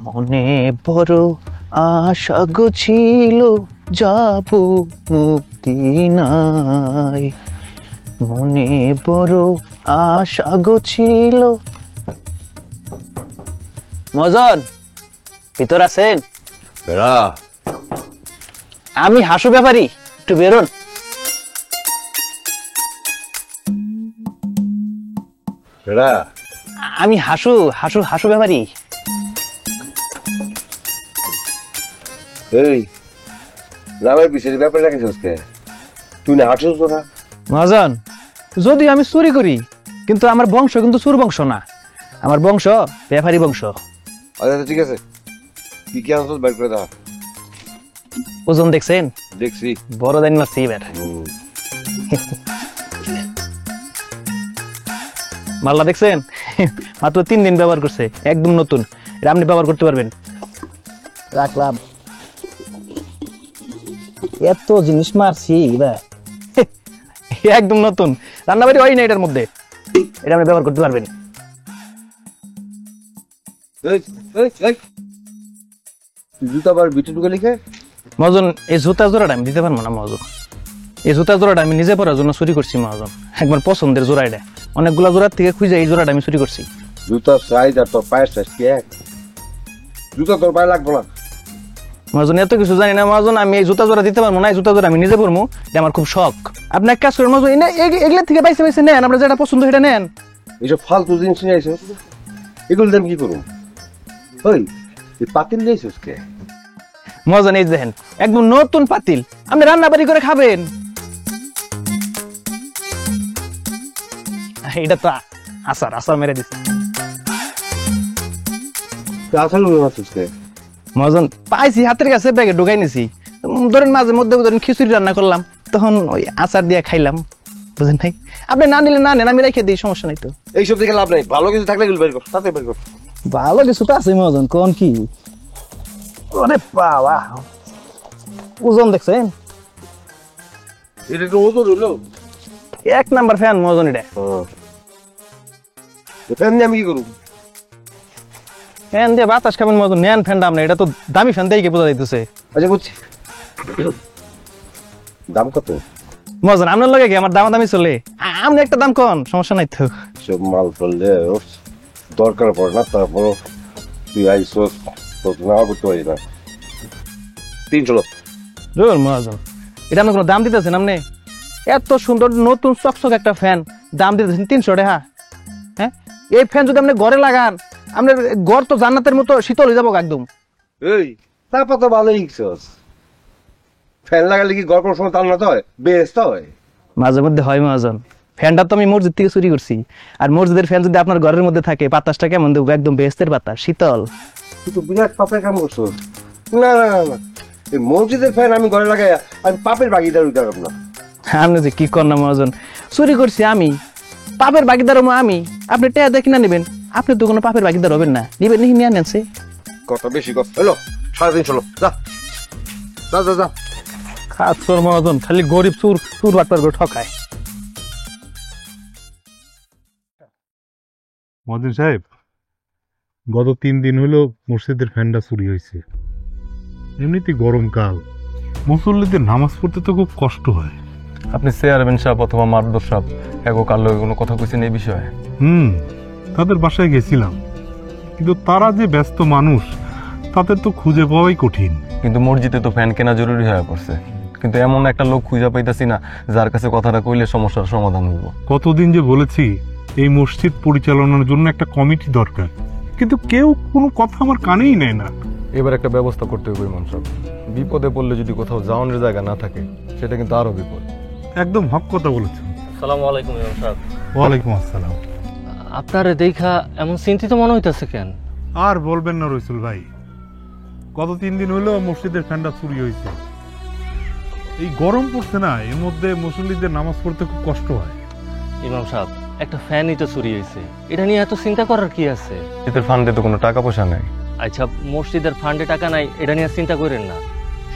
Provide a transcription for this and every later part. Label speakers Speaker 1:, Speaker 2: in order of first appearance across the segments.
Speaker 1: মনে বড় আশা গো ছিল যাব মুক্তি নাই, মনে বড় আশা গো ছিল। মজন ভিতর আছেন? আমি হাসু ব্যাপারী, একটু বেরোন। আমি হাসু হাসু হাসু ব্যাপারী।
Speaker 2: এই নামের পিছের ব্যাপারে রাখিস তুই না হাঁটছিস না?
Speaker 1: মহাজন, যদি আমি চুরি করি, কিন্তু আমার বংশ কিন্তু চুর বংশ না, আমার বংশ ব্যাপারী বংশ।
Speaker 2: আচ্ছা ঠিক আছে, কি কি আনছিস বের করে দাও।
Speaker 1: ওজন দেখছেন?
Speaker 2: দেখছি,
Speaker 1: বড় দাইন মারছি এবার। মাল্লা দেখছেন? মাত্র 3 দিন ব্যবহার করছে, একদম নতুন। এটা আপনি ব্যবহার করতে পারবেন। রাখলাম, এত জিনিস মারছি এবার একদম নতুন, রান্নাবাড়ি হয় না এটার মধ্যে। এটা আপনি ব্যবহার করতে পারবেন।
Speaker 2: জুতা আবার বিটে ঢুকে লিখে।
Speaker 1: মহাজন, এই জুতা জোড়াটা আমি দিতে পারবো না মহাজন। এই জুতা জোড়াটা আমি নিজে পরার জন্য চুরি করছি মহাজন, একবার পছন্দের জোড়া। এটা অনেকগুলা জোড়ার থেকে খুঁজে এই জোড়াটা আমি চুরি করছি।
Speaker 2: জুতার সাইজ আর তোর পায়ের সাইজ কি এক? জুতা তোর পায়ে লাগবো না
Speaker 1: মহাজন, এত কিছু জানি না মহাজন। আমি এই জুতা জোড়া দিতে পারবো না, এই জুতা জোড়া আমি নিজে পরবো, এটা আমার খুব শখ। আপনি এক কাজ করেন মহাজন, এগুলা থেকে বাইসে বাইসে নেন, আপনার যেটা পছন্দ সেটা নেন।
Speaker 2: এইসব ফালতু জিনিস নিয়ে আইসো, এগুলো দিয়ে আমি কি করবো? ওই পাতিল নিয়েছিস কে?
Speaker 1: মহাজন এই দেখেন, একদম নতুন পাতিল, আপনি রান্না বাড়ি করে খাবেন। এটা তো আচার, আচার মেরে দিচ্ছে মহাজন। পাইছি হাতের কাছে, ব্যাগে ঢুকাই নিছি। ধরেন মাঝে মধ্যে ধরেন খিচুড়ি রান্না করলাম, তখন ওই আচার দিয়ে খাইলাম, বুঝেন ভাই? আপনি না নিলে না নেন, আমি রেখে দিই, সমস্যা নাই তো।
Speaker 2: এইসব দেখে লাভ নাই, ভালো কিছু থাকলে এগুলো বের কর, তাতে বের কর।
Speaker 1: ভালো কিছু তো আছে মহাজন, কোন কি? ওরে বাবা, ওজন দেখছেন?
Speaker 2: এটা একটু ওজন হলো
Speaker 1: 1 নাম্বার ফ্যান মহাজন। এটা
Speaker 2: ফ্যান নিয়ে আমি কি করবো?
Speaker 1: ফ্যান দিয়ে বাতাস খাবেন মহাজন, নেন ফ্যানটা আপনি। এটা তো দামি ফ্যান দিয়ে বোঝা যাইতেছে।
Speaker 2: আচ্ছা বুঝছি, দাম কত
Speaker 1: মহাজন? আপনার লগে কি আমার দামাদামি চলে? আপনি একটা দাম কন, সমস্যা নাই তো।
Speaker 2: সব মাল ফেললে দরকার পড়ে না, তারপর তুই আইসোস তো না করতে পারি না। 300
Speaker 1: জোর মহাজন, এটা আপনি কোনো দাম দিতেছেন? আপনি এত সুন্দর নতুন চকচক একটা ফ্যান দাম দিতেছেন 300 টাকা? হ্যাঁ, এই ফ্যান যদি আপনি ঘরে লাগান, আপনার ঘর তো জান্নাতের মতো শীতল হয়ে যাবো একদম।
Speaker 2: এই তারপর তো ভালো ইংসস, ফ্যান লাগালে কি গল্প সময় তাল না তো হয়, বেস্ট হয়।
Speaker 1: মাঝে মধ্যে হয় মহাজন। ফ্যানটা তো আমি মসজিদ থেকে চুরি করছি, আর মসজিদের ফ্যান যদি আপনার ঘরের মধ্যে থাকে, বাতাসটা কেমন দেবো? একদম বেহেশতের বাতাস, শীতল।
Speaker 2: তুই তো বিরাট পাপের কাম করছো। না না না না, এই মসজিদের ফ্যান আমি ঘরে লাগাই, আমি পাপের ভাগিদার হইতে পারব না।
Speaker 1: আপনি যে কি কর না মহাজন, চুরি করছি আমি, পাপের ভাগিদার আমি। আপনি টেয়া দেখি না নেবেন, আপনি তো কোনো পাপের ভাগিদার হবেন না। নিবেন নাকি নিয়ে নেনছে?
Speaker 2: কত বেশি কত হলো? 350 যা যা যা যা।
Speaker 1: খাচ্ছর মহাজন, খালি গরিব চুর চুর বাটপার করে ঠকায়।
Speaker 3: মহাজন সাহেব, গত 3 দিন হলো মসজিদের ফ্যানটা চুরি হয়েছে। এমনিতে গরমকাল, মুসল্লিদের নামাজ পড়তে তো খুব কষ্ট হয়।
Speaker 4: আপনি চেয়ারম্যান সাহেব অথবা মারদর সাহেব এগো কার লগে কোনো কথা কইছেন এই বিষয়ে?
Speaker 3: তাদের বাসায় গেছিলাম, কিন্তু তারা যে ব্যস্ত মানুষ, তাদের তো খুঁজে পাওয়াই কঠিন।
Speaker 4: কিন্তু মসজিদে তো ফ্যান কেনা জরুরি হয়ে পড়ছে, কিন্তু এমন একটা লোক খুঁজে পাইতাছি না যার কাছে কথাটা কইলে সমস্যার সমাধান হইব।
Speaker 3: কতদিন যে বলেছি এই মসজিদ পরিচালনার জন্য একটা কমিটি দরকার, কিন্তু কেউ কোনো কথা আমার কানেই নেয় না।
Speaker 4: এবার একটা ব্যবস্থা করতে হবে ইমাম সাহেব। বিপদে পড়লে যদি কোথাও যাওয়ানোর জায়গা না থাকে, সেটা কিন্তু আরো বিপদ।
Speaker 3: একদম হক কথা বলেছেন।
Speaker 5: আসসালামু আলাইকুম ইমাম সাহেব।
Speaker 3: ওয়ালাইকুম আসসালাম।
Speaker 5: আপনারে দেখা এমন চিন্তিত মনে হইতেছে কেন?
Speaker 3: আর বলবেন না রইসুল ভাই, গত 3 দিন হলো মসজিদের ফ্যানটা চুরি হয়েছে। এই গরম পড়ছে না, এর মধ্যে মুসল্লিদের নামাজ পড়তে খুব কষ্ট হয়।
Speaker 5: ইমাম সাহেব, একটা ফ্যানই তো চুরি হয়েছে, এটা নিয়ে এত চিন্তা করার কি আছে?
Speaker 4: এদের ফান্ডে তো কোনো টাকা পয়সা নাই।
Speaker 5: আচ্ছা, মসজিদের ফান্ডে টাকা নাই, এটা নিয়ে চিন্তা করেন না।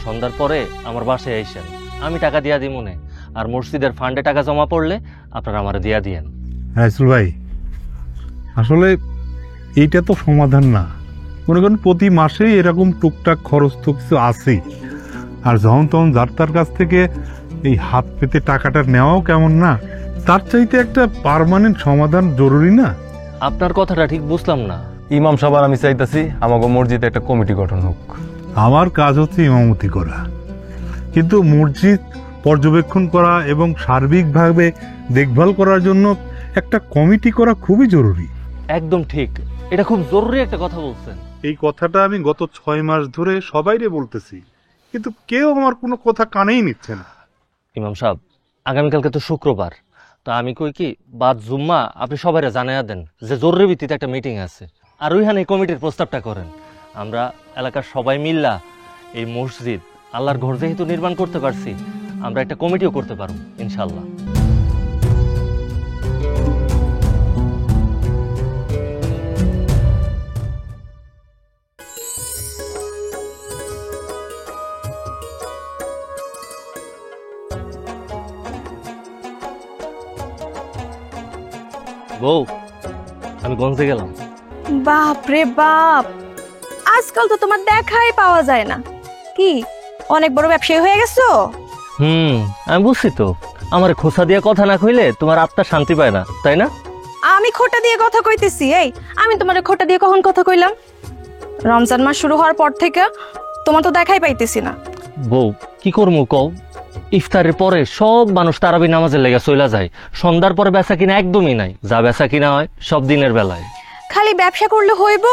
Speaker 5: সন্ধ্যার পরে আমার বাসায় আইসেন, আমি টাকা দিয়া দিই মনে। আর মসজিদের ফান্ডে টাকা জমা পড়লে আপনারা আমার দিয়া দিয়েন।
Speaker 3: হ্যাঁ রইসুল ভাই, আসলে এইটা তো সমাধান না, মনে করেন প্রতি মাসেই এরকম টুকটাক খরচ তো কিছু আছেই। আর যখন তখন যার তার কাছ থেকে এই হাত পেতে টাকাটা নেওয়াও কেমন না, তার চাইতে একটা পার্মানেন্ট সমাধান জরুরি না?
Speaker 5: আপনার কথাটা ঠিক বুঝলাম না।
Speaker 4: ইমাম সাহেব আর আমি চাইতাছি আমাকে মসজিদে একটা কমিটি গঠন হোক।
Speaker 3: আমার কাজ হচ্ছে ইমামতি করা, কিন্তু মসজিদ পর্যবেক্ষণ করা এবং সার্বিকভাবে দেখভাল করার জন্য একটা কমিটি করা খুবই জরুরি।
Speaker 5: একদম ঠিক, এটা খুব জরুরি একটা কথা বলছেন।
Speaker 3: এই কথাটা আমি গত 6 মাস ধরে সবাইরে বলতেছি, কিন্তু কেউ আমার কোনো কথা কানেই নিচ্ছে না।
Speaker 5: ইমাম সাহেব, আগামীকালকে তো শুক্রবার, তো আমি কই কি বাদ জুম্মা আপনি সবাইরে জানাইয়া দেন যে জরুরি ভিত্তিতে একটা মিটিং আছে, আর ওইখানে এই কমিটির প্রস্তাবটা করেন। আমরা এলাকার সবাই মিল্লা এই মসজিদ আল্লাহর ঘর যেহেতু নির্মাণ করতে পারছি, আমরা একটা কমিটিও করতে পারবো ইনশাল্লাহ। বউ, আমি গঞ্জে গেলাম।
Speaker 6: বাপ রে বাপ, আজকাল তো তোমার দেখাই পাওয়া যায় না। কি অনেক বড় ব্যবসায়ী হয়ে গেছো?
Speaker 5: আমি বুঝছি তো, আমার খোসা দিয়ে কথা না কইলে তোমার আত্মা শান্তি পায় না, তাই না?
Speaker 6: আমি খোটা দিয়ে কথা কইতেছি? এই আমি তোমার খোটা দিয়ে কখন কথা কইলাম? রমজান মাস শুরু হওয়ার পর থেকে তোমার তো দেখাই পাইতেছি না।
Speaker 5: বউ, কি করবো কও? ইফতারের পরে সব মানুষ তারাবি নামাজের লেগে চলে যায়, সন্ধ্যার পরে বেচা কিনা একদমই নাই, যা বেচা কিনা হয় সব দিনের বেলায়।
Speaker 6: খালি ব্যবসা করলে হইব?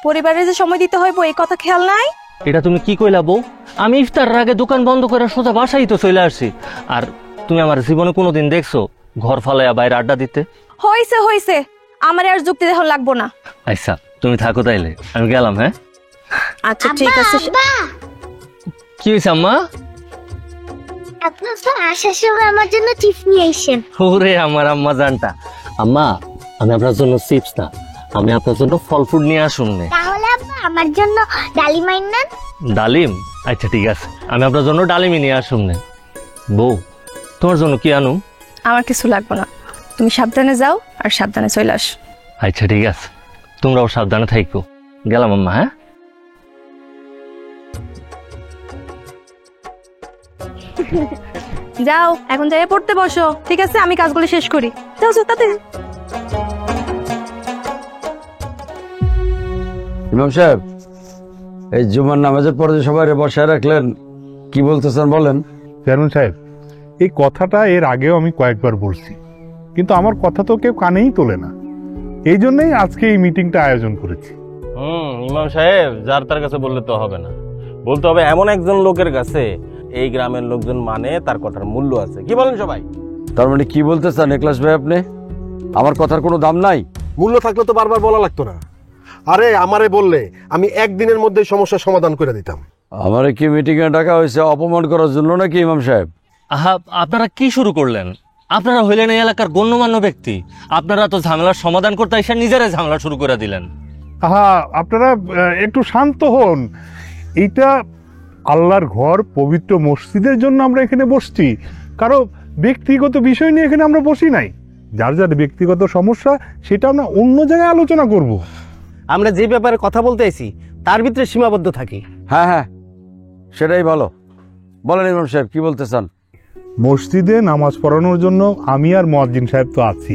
Speaker 6: পরিবারের যে সময় দিতে হইব এই কথা খেয়াল নাই?
Speaker 5: এটা তুমি কি কইলা বউ? আমি ইফতারের আগে দোকান বন্ধ করে সোজা বাসায় তো চলে আসছি। আর তুমি আমার জীবনে কোনোদিন দেখছো ঘর ফালাইয়া বাইরে আড্ডা দিতে?
Speaker 6: হইছে হইছে, আমার আর যুক্তি দেখুন লাগবো না।
Speaker 5: আচ্ছা তুমি থাকো তাইলে, আমি গেলাম। হ্যাঁ
Speaker 6: আচ্ছা ঠিক আছে।
Speaker 5: কি হয়েছে আম্মা?
Speaker 7: আপনার তো আসার সময় আমার জন্য চিপস নিয়ে আসেন।
Speaker 5: ওরে আমার আম্মা জানটা। আম্মা, আমি আপনার জন্য চিপস না, আমি আপনার জন্য ফল ফ্রুট নিয়ে আসুন।
Speaker 7: তাহলে আব্বা আমার জন্য ডালিম আইনান।
Speaker 5: ডালিম? আচ্ছা ঠিক আছে, আমি আপনার জন্য ডালিমই নিয়ে আসুন। বউ, তোমার জন্য কি আনুম?
Speaker 6: আমার কিছু লাগবে না, তুমি সাবধানে যাও আর সাবধানে চলে আস।
Speaker 5: আচ্ছা ঠিক আছে, তোমরাও সাবধানে থাইকো। গেলাম আম্মা। হ্যাঁ
Speaker 6: যাও, এখন যাই পড়তে বসো। ঠিক আছে, আমি কাজগুলো শেষ করি। যাও যাও তাতে।
Speaker 8: ইমাম সাহেব, এই জুমার নামাজের পরে যে সবাই বসায় রাখলেন, কি বলতেছেন বলেন?
Speaker 3: চেয়ারম্যান সাহেব, এই কথাটা এর আগেও আমি কয়েকবার বলছি, কিন্তু আমার কথা তো কেউ কানেই তোলে না। এই জন্যই আজকে এই মিটিংটা আয়োজন করেছি।
Speaker 9: ইমাম সাহেব, যার তার কাছে বললে তো হবে না, বলতে হবে এমন একজন লোকের কাছে এই গ্রামের লোকজন মানে তার কথার মূল্য আছে। কি বলেন সবাই?
Speaker 8: তার মানে কি বলতে চান একলাস ভাই আপনি? আমার কথার কোনো দাম নাই?
Speaker 10: মূল্য থাকলে তো বারবার বলা লাগতো না। আরে আমারে বললে আমি একদিনের মধ্যে সমস্যার সমাধান করে দিতাম।
Speaker 8: আমারে কি মিটিং এ ডাকা হয়েছে অপমান করার জন্য নাকি ইমাম সাহেব?
Speaker 5: আহা, আপনারা কি শুরু করলেন? আপনারা হইলেন এই এলাকার গণ্যমান্য ব্যক্তি, আপনারা তো ঝামেলার সমাধান করতে এসে নিজেরাই ঝামেলা শুরু করে দিলেন।
Speaker 3: আহা, আপনারা একটু শান্ত হন। এইটা আল্লাহর ঘর, পবিত্র মসজিদের জন্য আমরা এখানে বসছি, কারো ব্যক্তিগত বিষয় নিয়ে এখানে আমরা বসি নাই। যার যার ব্যক্তিগত সমস্যা সেটা আমরা অন্য জায়গায় আলোচনা করব।
Speaker 1: আমরা যে ব্যাপারে কথা বলতে আইছি তার ভিতরে সীমাবদ্ধ থাকি।
Speaker 8: হ্যাঁ হ্যাঁ, সেটাই ভালো। বলেন ইমাম সাহেব, কি বলতে চান?
Speaker 3: মসজিদে নামাজ পড়ানোর জন্য আমি আর মুয়াজ্জিন সাহেব তো আছি,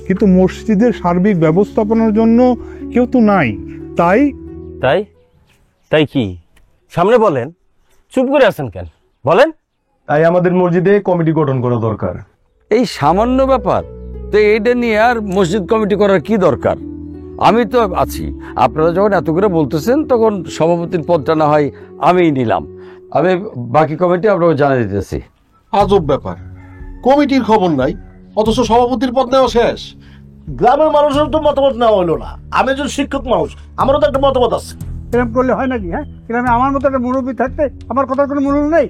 Speaker 3: কিন্তু মসজিদের সার্বিক ব্যবস্থাপনার জন্য কেউ তো নাই। তাই
Speaker 9: তাই তাই কি? সামনে বলেন, চুপ করে আছেন কেন? বলেন।
Speaker 4: তাই আমাদের মসজিদে কমিটি গঠন করা দরকার।
Speaker 8: এই সামান্য ব্যাপার তো এইটা নিয়ে আর মসজিদ কমিটি করার কি দরকার? আমি তো আছি। আপনারা যখন এত করে বলতেছেন তখন সভাপতির পদটা না হয় আমিই নিলাম। আমি বাকি কমিটি আপনাকে জানিয়ে দিতেছি।
Speaker 10: আজব ব্যাপার, কমিটির খবর নাই অথচ সভাপতির পদ নেওয়া শেষ।
Speaker 11: গ্রামের মানুষের তো মতামত নেওয়া হলো না। আমি একজন শিক্ষক মানুষ, আমারও তো একটা মতামত আছে।
Speaker 1: এরকম করলে হয় নাকি? হ্যাঁ, গ্রামে আমার মতো একটা মুরব্বী থাকতে আমার কথার কোনো মূল্য নেই?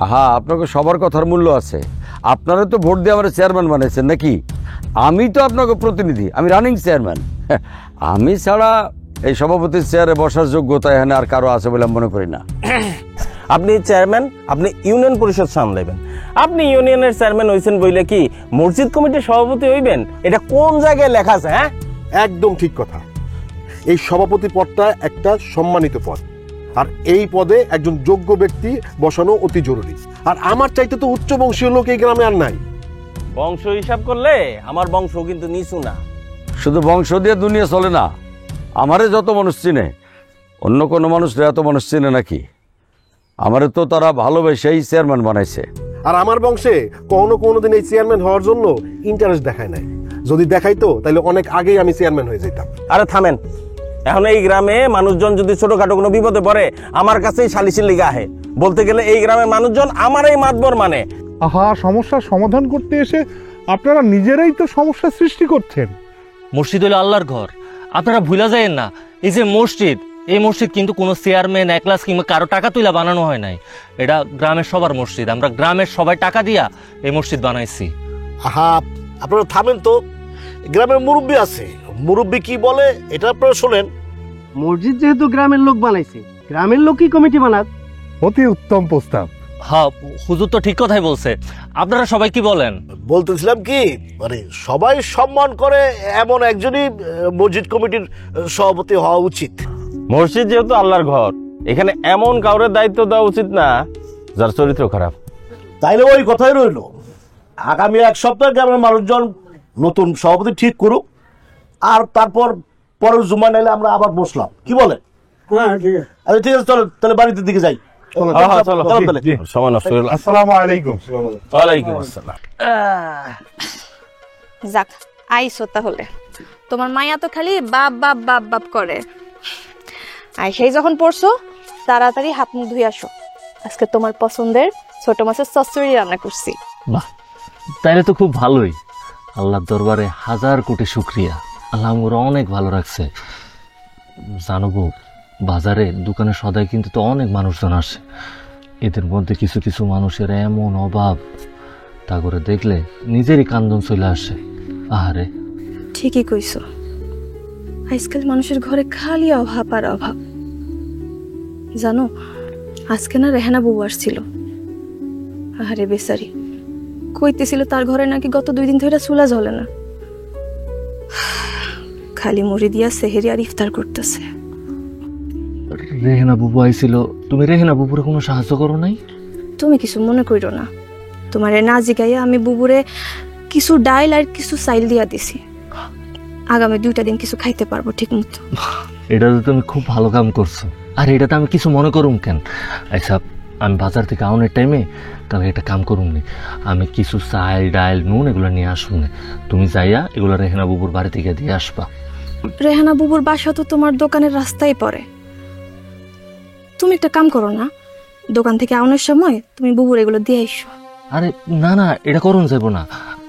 Speaker 8: আহা, আপনাকে সবার কথার মূল্য আছে। আপনারা তো ভোট দিয়ে আমার চেয়ারম্যান বানাইছেন নাকি? আমি তো আপনাকে প্রতিনিধি, আমি রানিং চেয়ারম্যান। আমি ছাড়া এই সভাপতির চেয়ারে বসার যোগ্যতা এখানে আর কারো আছে বলে আমি মনে করি না।
Speaker 9: আপনি চেয়ারম্যান, আপনি ইউনিয়ন পরিষদ সামলাইবেন। আপনি ইউনিয়নের চেয়ারম্যান হইছেন বইলে কি মসজিদ কমিটির সভাপতি হইবেন? এটা কোন জায়গায় লেখা আছে? হ্যাঁ,
Speaker 10: একদম ঠিক কথা। এই সভাপতি পদটা একটা সম্মানিত পদ, আর এই পদে একজন যোগ্য ব্যক্তি বসানো অতি জরুরি। আর আমার চাইতে তো উচ্চ বংশীয় লোক এই গ্রামে আর নাই।
Speaker 9: বংশ হিসাব করলে আমার বংশ কিন্তু নিচু না।
Speaker 8: শুধু বংশ দিয়ে দুনিয়া চলে না। আমারে যত মানুষ চিনে, অন্য কোনো মানুষরা এত মানুষ চিনে নাকি? আমারে তো তারা ভালোবেসেই চেয়ারম্যান বানাইছে।
Speaker 10: আর আমার বংশে কোনোদিন এই চেয়ারম্যান হওয়ার জন্য ইন্টারেস্ট দেখায় নাই। যদি দেখাইতো তাহলে অনেক আগেই আমি চেয়ারম্যান হয়ে যেতাম।
Speaker 9: আরে থামেন, এখন এই গ্রামে মানুষজন যদি ছোটখাটো কোনো বিপদে পড়ে আমার কাছেই সালিশির লিগা আহে। বলতে গেলে এই গ্রামের মানুষজন আমার এই মাতবর মানে।
Speaker 3: আহা, সমস্যার সমাধান করতে এসে আপনারা নিজেরাই তো সমস্যা সৃষ্টি করছেন।
Speaker 5: মসজিদ হলো আল্লাহর ঘর, আপনারা ভুলা যায়েন না। এই যে মসজিদ, এই মসজিদ কিন্তু কোনো চেয়ারম্যান একলাস কিংবা কারো টাকা তুইলা বানানো হয় নাই। এটা গ্রামের সবার মসজিদ, আমরা গ্রামের সবাই টাকা দিয়া এই মসজিদ বানাইছি।
Speaker 11: আহা, আপনারা থামেন তো, গ্রামের মুরব্বী আছে, মুরব্বী কি বলে এটা আপনারা শোনেন।
Speaker 1: মসজিদ যেহেতু গ্রামের লোক বানাইছে, গ্রামের লোকই কমিটি বানাক।
Speaker 3: অতি উত্তম প্রস্তাব।
Speaker 5: হ্যাঁ, হুজুর তো ঠিক কথাই বলছে। আপনারা সবাই কি বলেন?
Speaker 11: বলতেছিলাম কি, মানে সবাই সম্মান করে এমন একজনই মসজিদ কমিটির সভাপতি হওয়া উচিত।
Speaker 9: মসজিদ যেহেতু আল্লাহর ঘর, এখানে এমন কাউরে দায়িত্ব দেওয়া উচিত না যার চরিত্র খারাপ।
Speaker 11: তাইলে ওই কথাই রইল, আগামী এক সপ্তাহ গ্রামের মানুষজন নতুন সভাপতি ঠিক করুক, আর তারপর পরের জুমা নাইলে আমরা আবার বসলাম, কি বলেন? আচ্ছা ঠিক আছে, চলো তাহলে বাড়িতে দিকে যাই।
Speaker 9: সময় নষ্ট হলো।
Speaker 3: আসসালামু আলাইকুম।
Speaker 9: ওয়ালাইকুম আসসালাম।
Speaker 6: যাক, আইসো তাহলে। তোমার মায়া তো খালি বাপ বাপ বাপ বাপ করে। আর সেই যখন পড়ছো, তাড়াতাড়ি হাত মুখ ধুয়ে আসো। আজকে তোমার পছন্দের ছোট মাছের চচ্চড়ি রান্না করছি।
Speaker 5: বাহ, তাইলে তো খুব ভালোই। আল্লাহর দরবারে হাজার কোটি শুকরিয়া। আল্লাহ আমার অনেক ভালো রাখছে। জানবো, বাজারে দোকানে সদাই কিন্তু তো অনেক মানুষজন আসে। এদের মধ্যে কিছু কিছু মানুষের এমন অভাব, তা করে দেখলে নিজেরই কান্দন চলে আসে। আহারে,
Speaker 6: ঠিকই কইছো, আজকাল মানুষের ঘরে খালি অভাব আর অভাব। জানো, আজকে না রেহানা বউ আসছিল। আহারে বেচারি, কইতেছিল তার ঘরে নাকি গত 2 দিন ধরে চুলা জ্বলে না, খালি মুড়ি দিয়া সেহেরি আর ইফতার করতেছে।
Speaker 5: রেহেনা বুবু আইছিল, তুমি রেহেনা বুবুরে কোনো সাহায্য করো নাই?
Speaker 6: তুমি কিছু মনে কইরো না, তোমারে না জিগাইয়া আমি বুবুরে কিছু ডাইল আর কিছু চাইল দিয়া দিছি। আগামী 2টা দিন কিছু খাইতে পারবো ঠিক মতো।
Speaker 5: এটা তো তুমি খুব ভালো কাম করছো। আর এটাতে আমি কিছু মনে করুম কেন? আচ্ছা, আমি বাজার থেকে আউনের টাইমে তাহলে একটা কাম করুম নি, আমি কিছু চাল ডাইল নুন এগুলো নিয়ে আসুন না। তুমি যাইয়া এগুলো রেহানা বুবুর বাড়ি থেকে দিয়ে আসবা।
Speaker 6: রেহানা বুবুর বাসা তো তোমার দোকানের রাস্তায় পড়ে। তুমি একটা কাম করো না, দোকান থেকে আউনের সময় তুমি বুবুর এগুলো দিয়ে আইসো।
Speaker 5: আরে না না, এটা করুন যাবো না।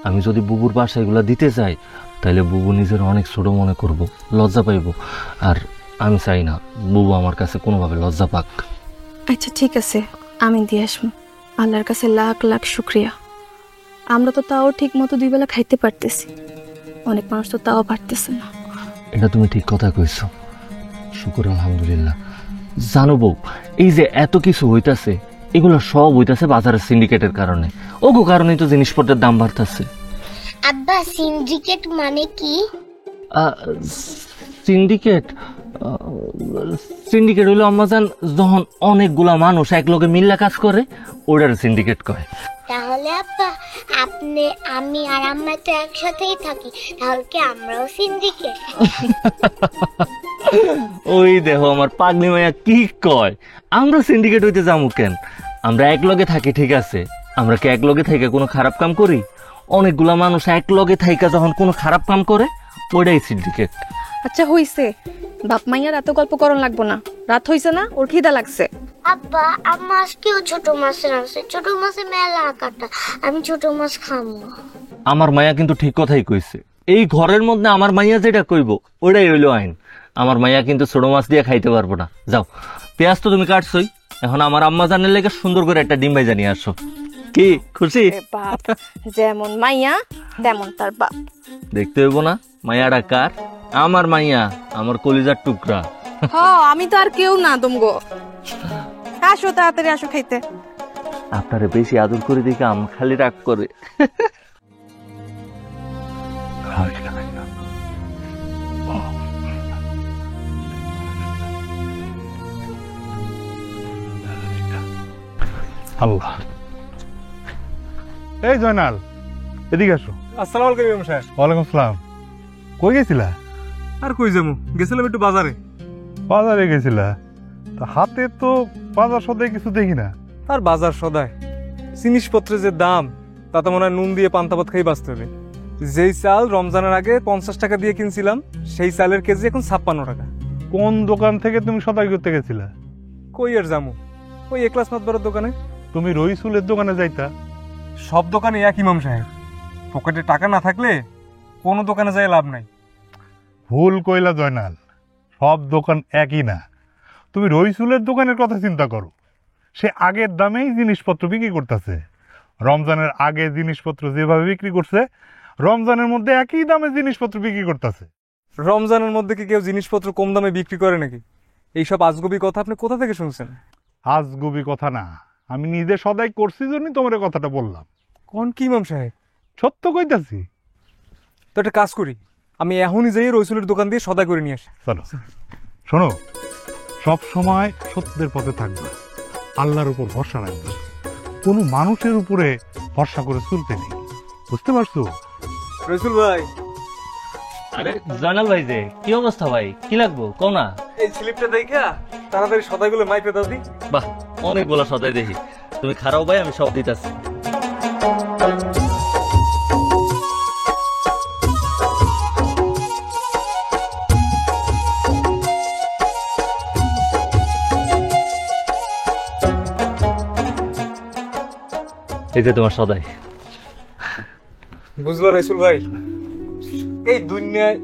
Speaker 5: আমি যদি বুবুর বাসা এগুলো দিতে যাই, তাহলে বুবু নিজের অনেক ছোট মনে করব, লজ্জা পাইব। আর আমি চাই না বুবু আমার কাছে কোনোভাবে লজ্জা পাক।
Speaker 6: আচ্ছা ঠিক আছে, আমি দিয়ে আসবো। আল্লাহর কাছে লাখ লাখ শুক্রিয়া, আমরা তো তাও ঠিক মতো 2 বেলা খাইতে পারতেছি, অনেক মানুষ তো তাও পারতেছে না।
Speaker 5: এটা তুমি ঠিক কথা কইছো, শুকর আলহামদুলিল্লাহ। জানো বউ, এই যে এত কিছু হইতাছে, এগুলো সব হইতাছে বাজারের সিন্ডিকেটের কারণে। ওগো কারণেই তো জিনিসপত্রের দাম বাড়তেছে।
Speaker 7: আব্বা, সিন্ডিকেট মানে কি?
Speaker 5: সিন্ডিকেট সিন্ডিকেট হইলো আম্মাজান, যখন অনেকগুলা মানুষ একলগে মিল্লা কাজ করে, ওটার সিন্ডিকেট কয়।
Speaker 7: তাহলে আব্বা, আপনি আমি আর আম্মা তো একসাথেই থাকি, তাহলে কি আমরাও সিন্ডিকেট?
Speaker 5: ওই দেখো আমার পাগলি মাইয়া কি কয়, আমরা সিন্ডিকেট হইতে যাবো কেন? আমরা একলগে থাকি ঠিক আছে, আমরা কি একলগে থেকে কোনো খারাপ কাম করি? অনেকগুলা মানুষ একলগে থাইকা যখন কোনো খারাপ কাম করে, ওইটাই সিন্ডিকেট।
Speaker 6: আচ্ছা হইছে, বাপ মাইয়ার এত গল্প করন লাগবো না। রাত হইছে না, ওর খিদা লাগছে।
Speaker 7: আব্বা, আম্মা আজকেও ছোট মাছের আছে, ছোট মাছের মেলা কাটা, আমি ছোট মাছ খাবো।
Speaker 5: আমার মাইয়া কিন্তু ঠিক কথাই কইছে। এই ঘরের মধ্যে আমার মাইয়া যেটা কইব ওইটাই হইলো আইন। আমার মাইয়া কিন্তু ছোট মাছ দিয়ে খাইতে পারবো না। যাও, পেঁয়াজ তো তুমি কাটছই, এখন আমার আম্মা জানের লেগে সুন্দর করে একটা ডিম ভাইজা নিয়ে আসো। কি খুশি?
Speaker 6: বাপ যেমন মাইয়া তেমন তার বাপ।
Speaker 5: দেখতে হইব না মাইয়াটা কার? আমার মাইয়া, আমার কলিজার টুকরা।
Speaker 6: হ্যাঁ, আমি তো আর কেউ না তুমগো। আসো তাড়াতাড়ি, আসো খাইতে।
Speaker 5: আপনারে বেশি আদর করে দেখে আম খালি রাগ করে।
Speaker 3: আল্লাহ। এই জয়নাল, এদিকে আসো।
Speaker 12: আসসালামু আলাইকুম ইমাম সাহেব।
Speaker 3: ওয়ালাইকুম আসসালাম। কই গেছিলা?
Speaker 12: আর কই যাবো, গেছিলাম একটু বাজারে।
Speaker 3: বাজারে গেছিলা? তা হাতে তো বাজার সদাই কিছু দেখি না।
Speaker 12: আর বাজার সদায় জিনিসপত্রের যে দাম, তাতে মনে হয় নুন দিয়ে পান্তা ভাত খাই বাঁচতে হবে। যেই চাল রমজানের আগে 50 টাকা দিয়ে কিনছিলাম, সেই চালের কেজি এখন 56 টাকা।
Speaker 3: কোন দোকান থেকে তুমি সদাই করতে গেছিলা?
Speaker 12: কই আর যামু, ওই একলাস মাতবরের দোকানে।
Speaker 3: তুমি রইসুলের দোকানে যাইতা?
Speaker 12: সব দোকানে এক ইমাম সাহেব, পকেটে টাকা না থাকলে কোনো দোকানে যাই লাভ নাই।
Speaker 3: ভুল কইলা জয়নাল, সব দোকান একই না। তুমি রইসুলের দোকানের কথা চিন্তা করো, সে আগের দামেই জিনিসপত্র বিক্রি করতেছে। রমজানের আগে জিনিসপত্র যেভাবে বিক্রি করছে, রমজানের মধ্যে একই দামে জিনিসপত্র বিক্রি করতেছে।
Speaker 12: রমজানের মধ্যে কি কেউ জিনিসপত্র কম দামে বিক্রি করে নাকি? এইসব আজগবি কথা আপনি কোথা থেকে শুনছেন?
Speaker 3: আজগুবি কথা না, আমি নিজে সদাই করছি জন্যই তোমার কথাটা বললাম।
Speaker 12: কোন কি ইমাম সাহেব?
Speaker 3: সত্য কইতাছি।
Speaker 12: তো একটা কাজ করি, আমি এখনই যাই রসুলের দোকান দিয়ে সদা করে নিয়ে আসি।
Speaker 3: চলো শোনো, সব সময় সত্যের পথে থাকবে, আল্লাহর উপর ভরসা রাখবে, কোনো মানুষের উপরে ভরসা করে চলতে নেই, বুঝতে পারছো?
Speaker 12: রসুল ভাই।
Speaker 5: আরে জয়নাল ভাই, যে কি অবস্থা ভাই, কি লাগবো কও না?
Speaker 12: এই স্লিপটা দেখা তাড়াতাড়ি সদাইগুলো মাইপে দাও দি।
Speaker 5: বাহ, অনেকগুলো সদাই দেখি। তুমি খারাও ভাই, আমি সব দিতেছি। এই যে তোমার সদাই।
Speaker 12: বুঝলো রসুল ভাই, এই দুনিয়ায়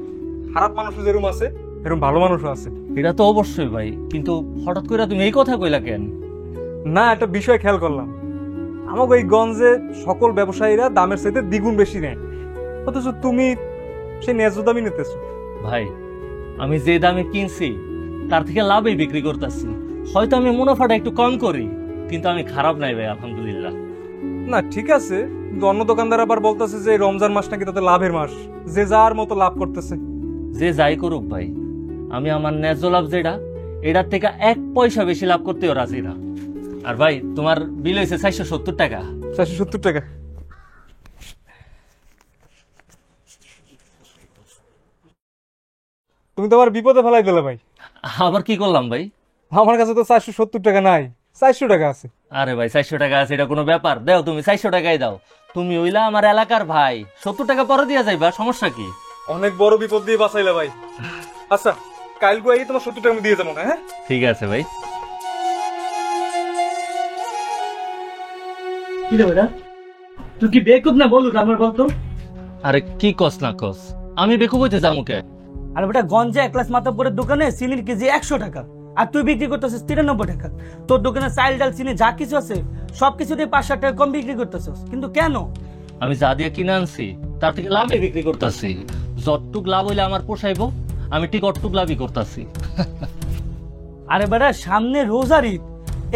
Speaker 12: খারাপ মানুষও যেরকম আছে, এরকম ভালো মানুষও আছে।
Speaker 5: এটা তো অবশ্যই ভাই, কিন্তু হঠাৎ করে তুমি এই কথা কইলা কেন?
Speaker 12: না, একটা বিষয় খেয়াল করলাম, আমাকে এই গঞ্জে সকল ব্যবসায়ীরা দামের চাইতে দ্বিগুণ বেশি নেয়, অথচ তুমি সেই ন্যায্য দামই নিতেছো।
Speaker 5: ভাই, আমি যে দামে কিনছি তার থেকে লাভেই বিক্রি করতেছি। হয়তো আমি মুনাফাটা একটু কম করি, কিন্তু আমি খারাপ নাই ভাই, আলহামদুলিল্লাহ।
Speaker 12: না ঠিক আছে, কিন্তু অন্য দোকানদার আবার বলতেছে যে রমজান মাস নাকি তাতে লাভের মাস, যে যার মতো লাভ করতেছে।
Speaker 5: যে যাই করুক ভাই, আমি আমার ন্যায্য লাভ যেটা, এটার থেকে 1 পয়সা বেশি লাভ করতেও রাজি না। আর ভাই, তোমার বিল হয়েছে 470 টাকা।
Speaker 12: 470 টাকা? তুমি তো আবার বিপদে ফেলাই দিলে ভাই।
Speaker 5: আবার কি করলাম ভাই?
Speaker 12: আমার কাছে তো 470 টাকা নাই, 400 টাকা আছে।
Speaker 5: আরে ভাই, 400 টাকা আছে, এটা কোনো ব্যাপার? দাও, তুমি 400 টাকাই দাও। তুমি হইলা আমার এলাকার ভাই, 70 টাকা পরে দিয়া যাইবা, সমস্যা কি?
Speaker 12: অনেক বড় বিপদ দিয়ে বাঁচাইলে ভাই। আচ্ছা, কাল গুয়াই তোমার 70 টাকা আমি দিয়ে যাবো না। হ্যাঁ
Speaker 5: ঠিক আছে ভাই।
Speaker 13: কি রে বেটা, তুই কি বেকুব না বলু আমার বলতো?
Speaker 5: আরে কি কস না কস, আমি বেকুব হইতে যাবো কে?
Speaker 13: আরে বেটা, গঞ্জে এক ক্লাস মাতাপুরের দোকানে চিনির কেজি 100 টাকা, আর তুই বিক্রি করতেছিস 93 টাকা। তোর দোকানে চাল ডাল চিনি যা কিছু আছে সবকিছু দিয়ে 5-7 টাকা কম বিক্রি করতেছিস, কিন্তু কেন?
Speaker 5: আমি যা দিয়ে কিনে আনছি তার থেকে লাভে বিক্রি করতেছি। যতটুক লাভ হইলে আমার পোষাইবো, আমি ঠিক অতটুক লাভই করতেছি।
Speaker 13: আরে বেটা, সামনে রোজার ঈদ,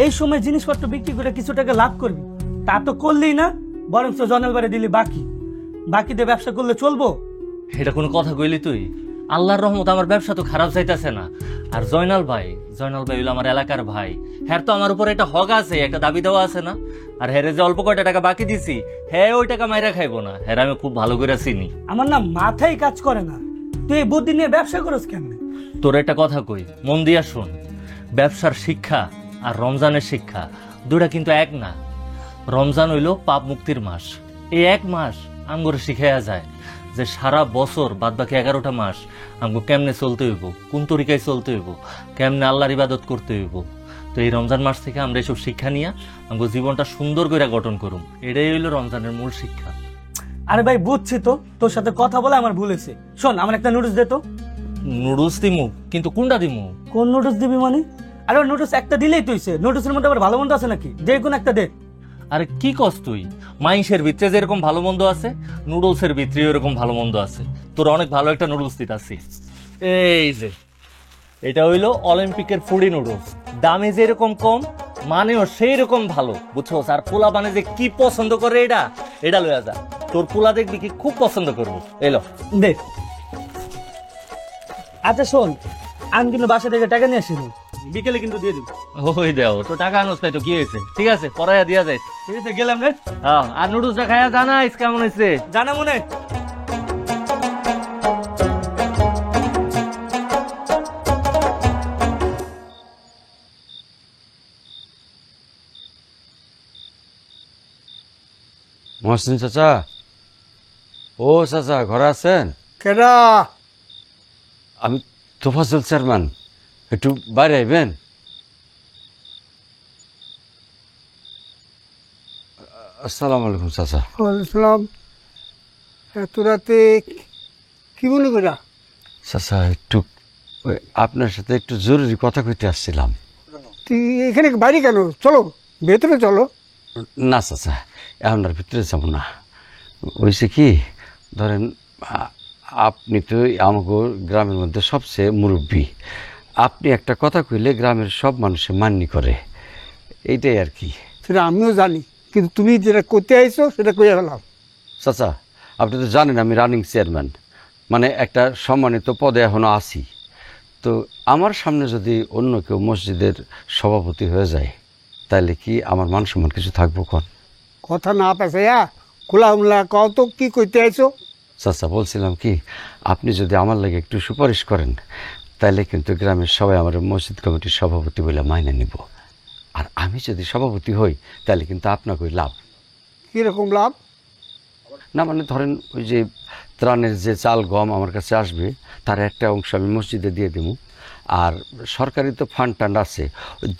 Speaker 13: এই সময় জিনিসপত্র বিক্রি করে কিছু টাকা লাভ করবি, তা তো করলেই না, বরং জনাল বাড়ি দিলি বাকি দিয়ে ব্যবসা করলে চলবো?
Speaker 5: এটা কোনো কথা কইলি তুই? আল্লাহর রহমত আমার ব্যবসা তো খারাপ যাইতেছে না। আর জয়নাল ভাই হইলো আমার এলাকার ভাই, হ্যাঁ তো আমার উপর একটা হক আছে, একটা দাবি দেওয়া আছে না? আর হ্যাঁ যে অল্প কয়টা টাকা বাকি দিছি, হ্যাঁ ওই টাকা মাইরা খাইবো না, হ্যাঁ আমি খুব ভালো করে চিনি।
Speaker 13: আমার না মাথায় কাজ করে না, তুই এই বুদ্ধি নিয়ে ব্যবসা করস কেমনে?
Speaker 5: তোর একটা কথা কই, মন দিয়া শোন। ব্যবসার শিক্ষা আর রমজানের শিক্ষা দুটা কিন্তু এক না। রমজান হইল পাপ মুক্তির মাস। এই 1 মাস আমগরে শিখাইয়া যায় যে সারা বছর বাদ বাকি 11টা মাস আমগো কেমনে চলতে হইব, কোন তরিকায় চলতে হইব, কেমনে আল্লাহর ইবাদত করতে হইব। তো এই রমজান মাস থেকে আমরা এইসব শিক্ষা নিয়ে আমগো জীবনটা সুন্দর করে গঠন করুম। এটাই হইল রমজানের মূল শিক্ষা।
Speaker 13: আরে ভাই বুঝছি তো, তোর সাথে কথা বলে আমার ভুল হয়েছে। শোন, আমার একটা নুডলস দে তো।
Speaker 5: নুডলস দিমু? কিন্তু কোনটা দিমু?
Speaker 13: কোন নুডলস দিবি মানে? আরে নুডলস একটা দিলেই তুইছে, নুডলসের মধ্যে আবার ভালো মন্দ আছে নাকি? যে কোন একটা দে।
Speaker 5: আরে কি কস তুই? মাইন্সের ভিতরে যেরকম ভালো মন্দ আছে, নুডলসের ভিতরে এরকম ভালো মন্দ আছে। তোর অনেক ভালো একটা নুডলস দিতাছি। এই যে এটা হইলো অলিম্পিকের ফুডি নুডলস, দামে যেরকম কম, মানেও সেই রকম ভালো, বুঝছো? আর পোলা মানে যে কি পছন্দ করে এটা লইয়া যা, তোর পোলা দেখবি কি খুব পছন্দ করবো। এলো
Speaker 13: দে। আচ্ছা শোন, আমি কিন্তু বাসা থেকে টাকা নিয়ে আসিনি, বিকেলে কিন্তু দিয়ে দিব।
Speaker 5: ওই দেও তো টাকা আনোস তাই তো কি হয়েছে? ঠিক আছে পড়াইয়া দিয়া যায়।
Speaker 13: ঠিক আছে গেলাম রে।
Speaker 5: হ্যাঁ, আর নুডলসটা খাইয়া জানাইস কেমন হয়েছে।
Speaker 13: জানা মনে।
Speaker 8: মহসিন চাচা, ও চাচা ঘরে আছেন?
Speaker 14: কেডা?
Speaker 8: আমি তোফাজল চেয়ারম্যান, একটু বাইরে আইবেন? আসসালামু আলাইকুম চাচা।
Speaker 14: ওয়ালাইকুম। এত রাতে কি মনে করা?
Speaker 8: চাচা একটু আপনার সাথে একটু জরুরি কথা কইতে আসছিলাম।
Speaker 14: তুই এখানে বাইরে কেন? চলো ভেতরে চলো।
Speaker 8: না চাচা, আপনার ভিতরে যাব না। হয়েছে কি, ধরেন আপনি তো আমাকে গ্রামের মধ্যে সবচেয়ে মুরব্বী। আপনি একটা কথা কইলে গ্রামের সব মানুষে মান্য করে, এইটাই আর কি।
Speaker 14: সেটা আমিও জানি, কিন্তু তুমি যেটা করতে আইছো সেটা কইয়া ফেলাম।
Speaker 8: চাচা আপনি তো জানেন আমি রানিং চেয়ারম্যান, মানে একটা সম্মানিত পদে এখনও আছি। তো আমার সামনে যদি অন্য কেউ মসজিদের সভাপতি হয়ে যায়, তাহলে কি আমার মান সম্মান কিছু থাকবো? কোন
Speaker 14: কথা না পেছাইয়া খোলামেলা কত কি কইতে আইছো?
Speaker 8: চাচা বলছিলাম কি, আপনি যদি আমার লাগে একটু সুপারিশ করেন, তাহলে কিন্তু গ্রামের সবাই আমার মসজিদ কমিটির সভাপতি বলে মাইনে নিব। আর আমি যদি সভাপতি হই, তাহলে কিন্তু আপনাকে লাভ।
Speaker 14: কীরকম লাভ?
Speaker 8: না মানে ধরেন ওই যে ত্রাণের যে চাল গম আমার কাছে আসবে, তার একটা অংশ আমি মসজিদে দিয়ে দেবো। আর সরকারি তো ফান্ড টান্ড আছে,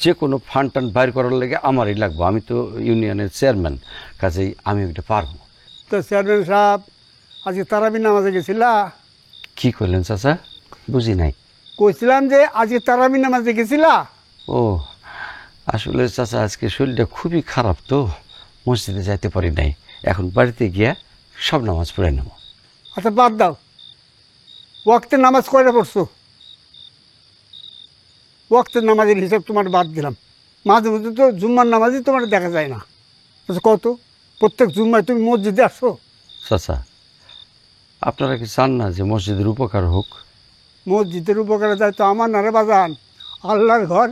Speaker 8: যে কোনো ফান্ড টান্ড বাইর করার লাগে আমারই লাগবো। আমি তো ইউনিয়নের চেয়ারম্যান, কাজেই আমি ওইটা পারবো।
Speaker 14: তো চেয়ারম্যান সাহেব, আজকে তারাবি নামাজে গেছিলা?
Speaker 8: কি করলেন চাচা? বুঝি নাই।
Speaker 14: কইছিলাম যে আজকে তারাবি নামাজে গেছিলা?
Speaker 8: ও আসলে চাচা আজকে শরীরটা খুবই খারাপ, তো মসজিদে যাইতে পারি নাই। এখন বাড়িতে গিয়া সব নামাজ পড়ে নেব।
Speaker 14: আচ্ছা বাদ দাও, ওয়াক্তের নামাজ কয়টা পড়ছো? ওয়াক্তের নামাজের হিসাব তোমার বাদ দিলাম। মাঝে মধ্যে তো জুম্মার নামাজই তোমার দেখা যায় না। আচ্ছা কত প্রত্যেক জুম্মায় তুমি মসজিদে আসো?
Speaker 8: চাচা আপনারা কি চান না যে মসজিদের উপকার হোক?
Speaker 14: মসজিদের উপকারের দায়িত্ব আমার না রে বাজান। আল্লাহর ঘর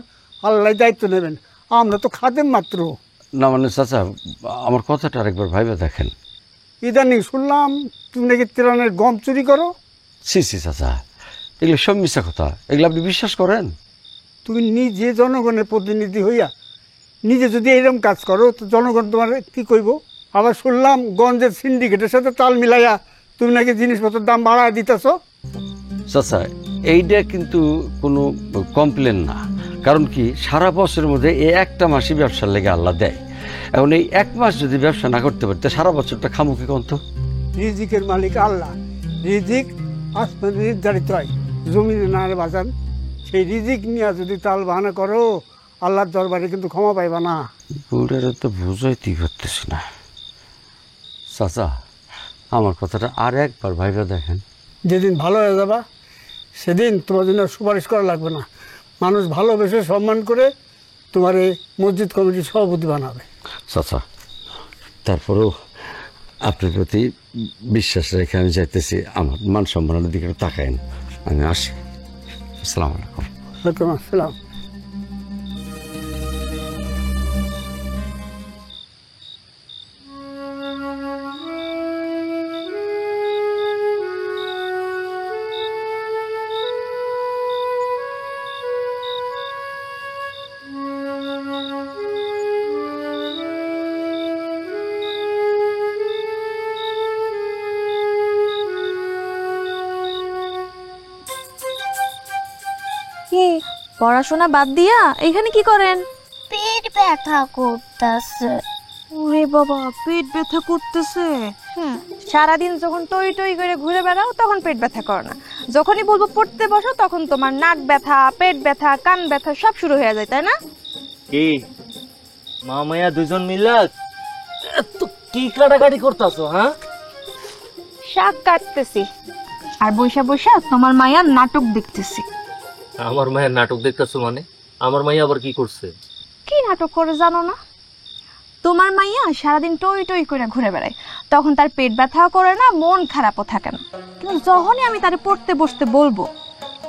Speaker 14: আল্লাহ দায়িত্ব নেবেন, আমরা তো খাদেম মাত্র।
Speaker 8: না মানে চাচা আমার কথাটা আরেকবার ভাইবা দেখেন।
Speaker 14: ইদানিং শুনলাম তুমি নাকি ত্রাণের গম চুরি করো।
Speaker 8: সি সি চাচা, এগুলো সব মিশা কথা, এগুলো আপনি বিশ্বাস করেন?
Speaker 14: তুমি নিজে জনগণের প্রতিনিধি হইয়া নিজে যদি এইরকম কাজ করো, তো জনগণ তোমার কী করব? আবার শুনলাম গঞ্জের সিন্ডিকেটের সাথে তাল মিলাইয়া তুমি নাকি জিনিসপত্রের দাম বাড়ায় দিতেছ।
Speaker 8: চাচা এইটা কিন্তু কোনো কমপ্লেন না, কারণ কি সারা বছরের মধ্যে এই একটা মাসই ব্যবসার লেগে আল্লাহ দেয়। এখন এই এক মাস যদি ব্যবসা না করতে পারতে সারা বছরটা খামুখে কন্ত।
Speaker 14: রিজিকের মালিক আল্লাহ, রিজিক আসমানে নির্ধারিত হয়, জমিনে না রে বাজান। সেই রিজিক নিয়ে যদি তাল বাহানা করো, আল্লাহর দরবারে কিন্তু ক্ষমা পাইবা না।
Speaker 8: বুড়ারে তো বুঝাইতেই পারতেছি না। চাচা আমার কথাটা আর একবার ভাইবা দেখেন।
Speaker 14: যেদিন ভালো হয়ে যাবা সেদিন তোমার জন্য সুপারিশ করা লাগবে না। মানুষ ভালোবেসে সম্মান করে তোমার এই মসজিদ কমিটির সভাপতি বানাবে।
Speaker 8: চাচা তারপরেও আপনার প্রতি বিশ্বাস রেখে আমি যাইতেছি, আমার মান সম্মানের দিকে তাকায়েন। আমি আসি। আসসালামু আলাইকুম।
Speaker 14: ওয়ালাইকুম আসসালাম।
Speaker 15: কি পড়াশোনা বাদ দিয়া এখানে কি করেন?
Speaker 7: পেট ব্যথা করতেছে।
Speaker 15: ওরে বাবা, পেট ব্যথা করতেছে? সারাদিন যখন টই টই করে ঘুরে বেড়াও তখন পেট ব্যথা করে না, যখনই বলবো পড়তে বসো তখন তোমার নাক ব্যথা, পেট ব্যথা, কান ব্যথা সব শুরু হয়ে যায়, তাই না?
Speaker 5: কি মা মায়া দুজন মিলে এত কি কাটাকাটি করতেছো? হ্যাঁ,
Speaker 15: শাক কাটতেছি আর বৈশা বৈশা তোমার মায়ার নাটক দেখতেছি।
Speaker 5: আমার মায়ের নাটক দেখতেছো মানে? আমার মাইয়া আবার কি করছে?
Speaker 15: কি নাটক করে জানো না? তোমার মাইয়া সারাদিন টই টই করে ঘুরে বেড়ায়, তখন তার পেট ব্যথাও করে না, মন খারাপও থাকে না। কিন্তু যখনই আমি তারে পড়তে বসতে বলবো,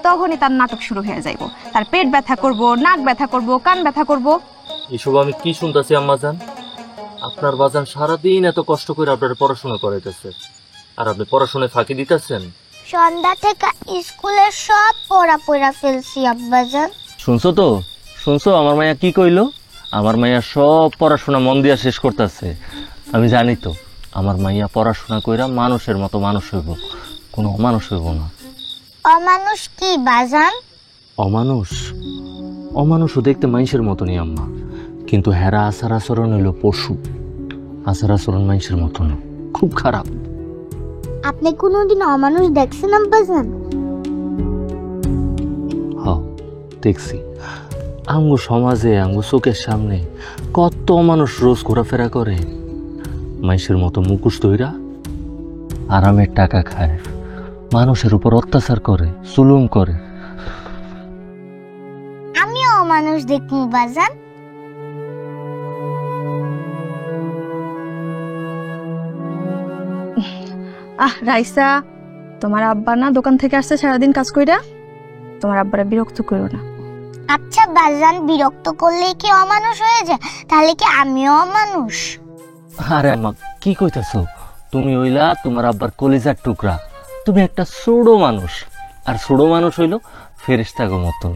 Speaker 15: তখনই তার নাটক শুরু হয়ে যাইব। তার পেট ব্যথা করব, নাক ব্যথা করব, কান ব্যথা করব।
Speaker 5: এসব আমি কি শুনতেছি আম্মাজান? আপনার বাজান সারাদিন এত কষ্ট করে আপনার পড়াশোনা করাইতেছে, আর আপনি পড়াশোনায় ফাঁকি দিতেছেন।
Speaker 7: সন্ধ্যা থেকে স্কুলের সব পড়া ফেলছি আব্বাজান।
Speaker 5: শুনছো তো, শুনছো আমার মাইয়া কি কইলো? আমার মাইয়া সব পড়াশোনা মন দিয়া শেষ করতেছে। আমি জানি তো আমার মাইয়া পড়াশোনা কইরা মানুষের মতো মানুষ হইব, কোনো অমানুষ হইব না।
Speaker 7: অমানুষ কি বাজান?
Speaker 5: অমানুষ? অমানুষও দেখতে মানুষের মতনই আম্মা, কিন্তু হেরা আচার আচরণ হইল পশু। আচার আচরণ মানুষের মতো না, খুব খারাপ।
Speaker 7: আপনি কোনোদিন অমানুষ দেখছেন আব্বাজান?
Speaker 5: হ্যাঁ দেখছি, আমগো সমাজে আমগো চোখের সামনে কত মানুষ রোজ ঘোরাফেরা করে, মানুষের মতো মুখোশ ধইরা আরামের টাকা খায়, মানুষের উপর অত্যাচার করে, জুলুম করে।
Speaker 7: আমিও অমানুষ দেখি বাজান।
Speaker 6: রাইসা, তোমার আব্বা না দোকান থেকে আসছে সারাদিন কাজ কইরা, তোমার আব্বারা বিরক্ত করো না।
Speaker 7: আচ্ছা বাজান, বিরক্ত করলে কি অমানুষ হয়ে যায়? তাহলে কি আমিও অমানুষ?
Speaker 5: আরে আম্মা কি কইতাছো? তুমি হইলা তোমার আব্বার কলিজার টুকরা, তুমি একটা ছোট মানুষ, আর ছোট মানুষ হইলো ফেরেশতার মতো।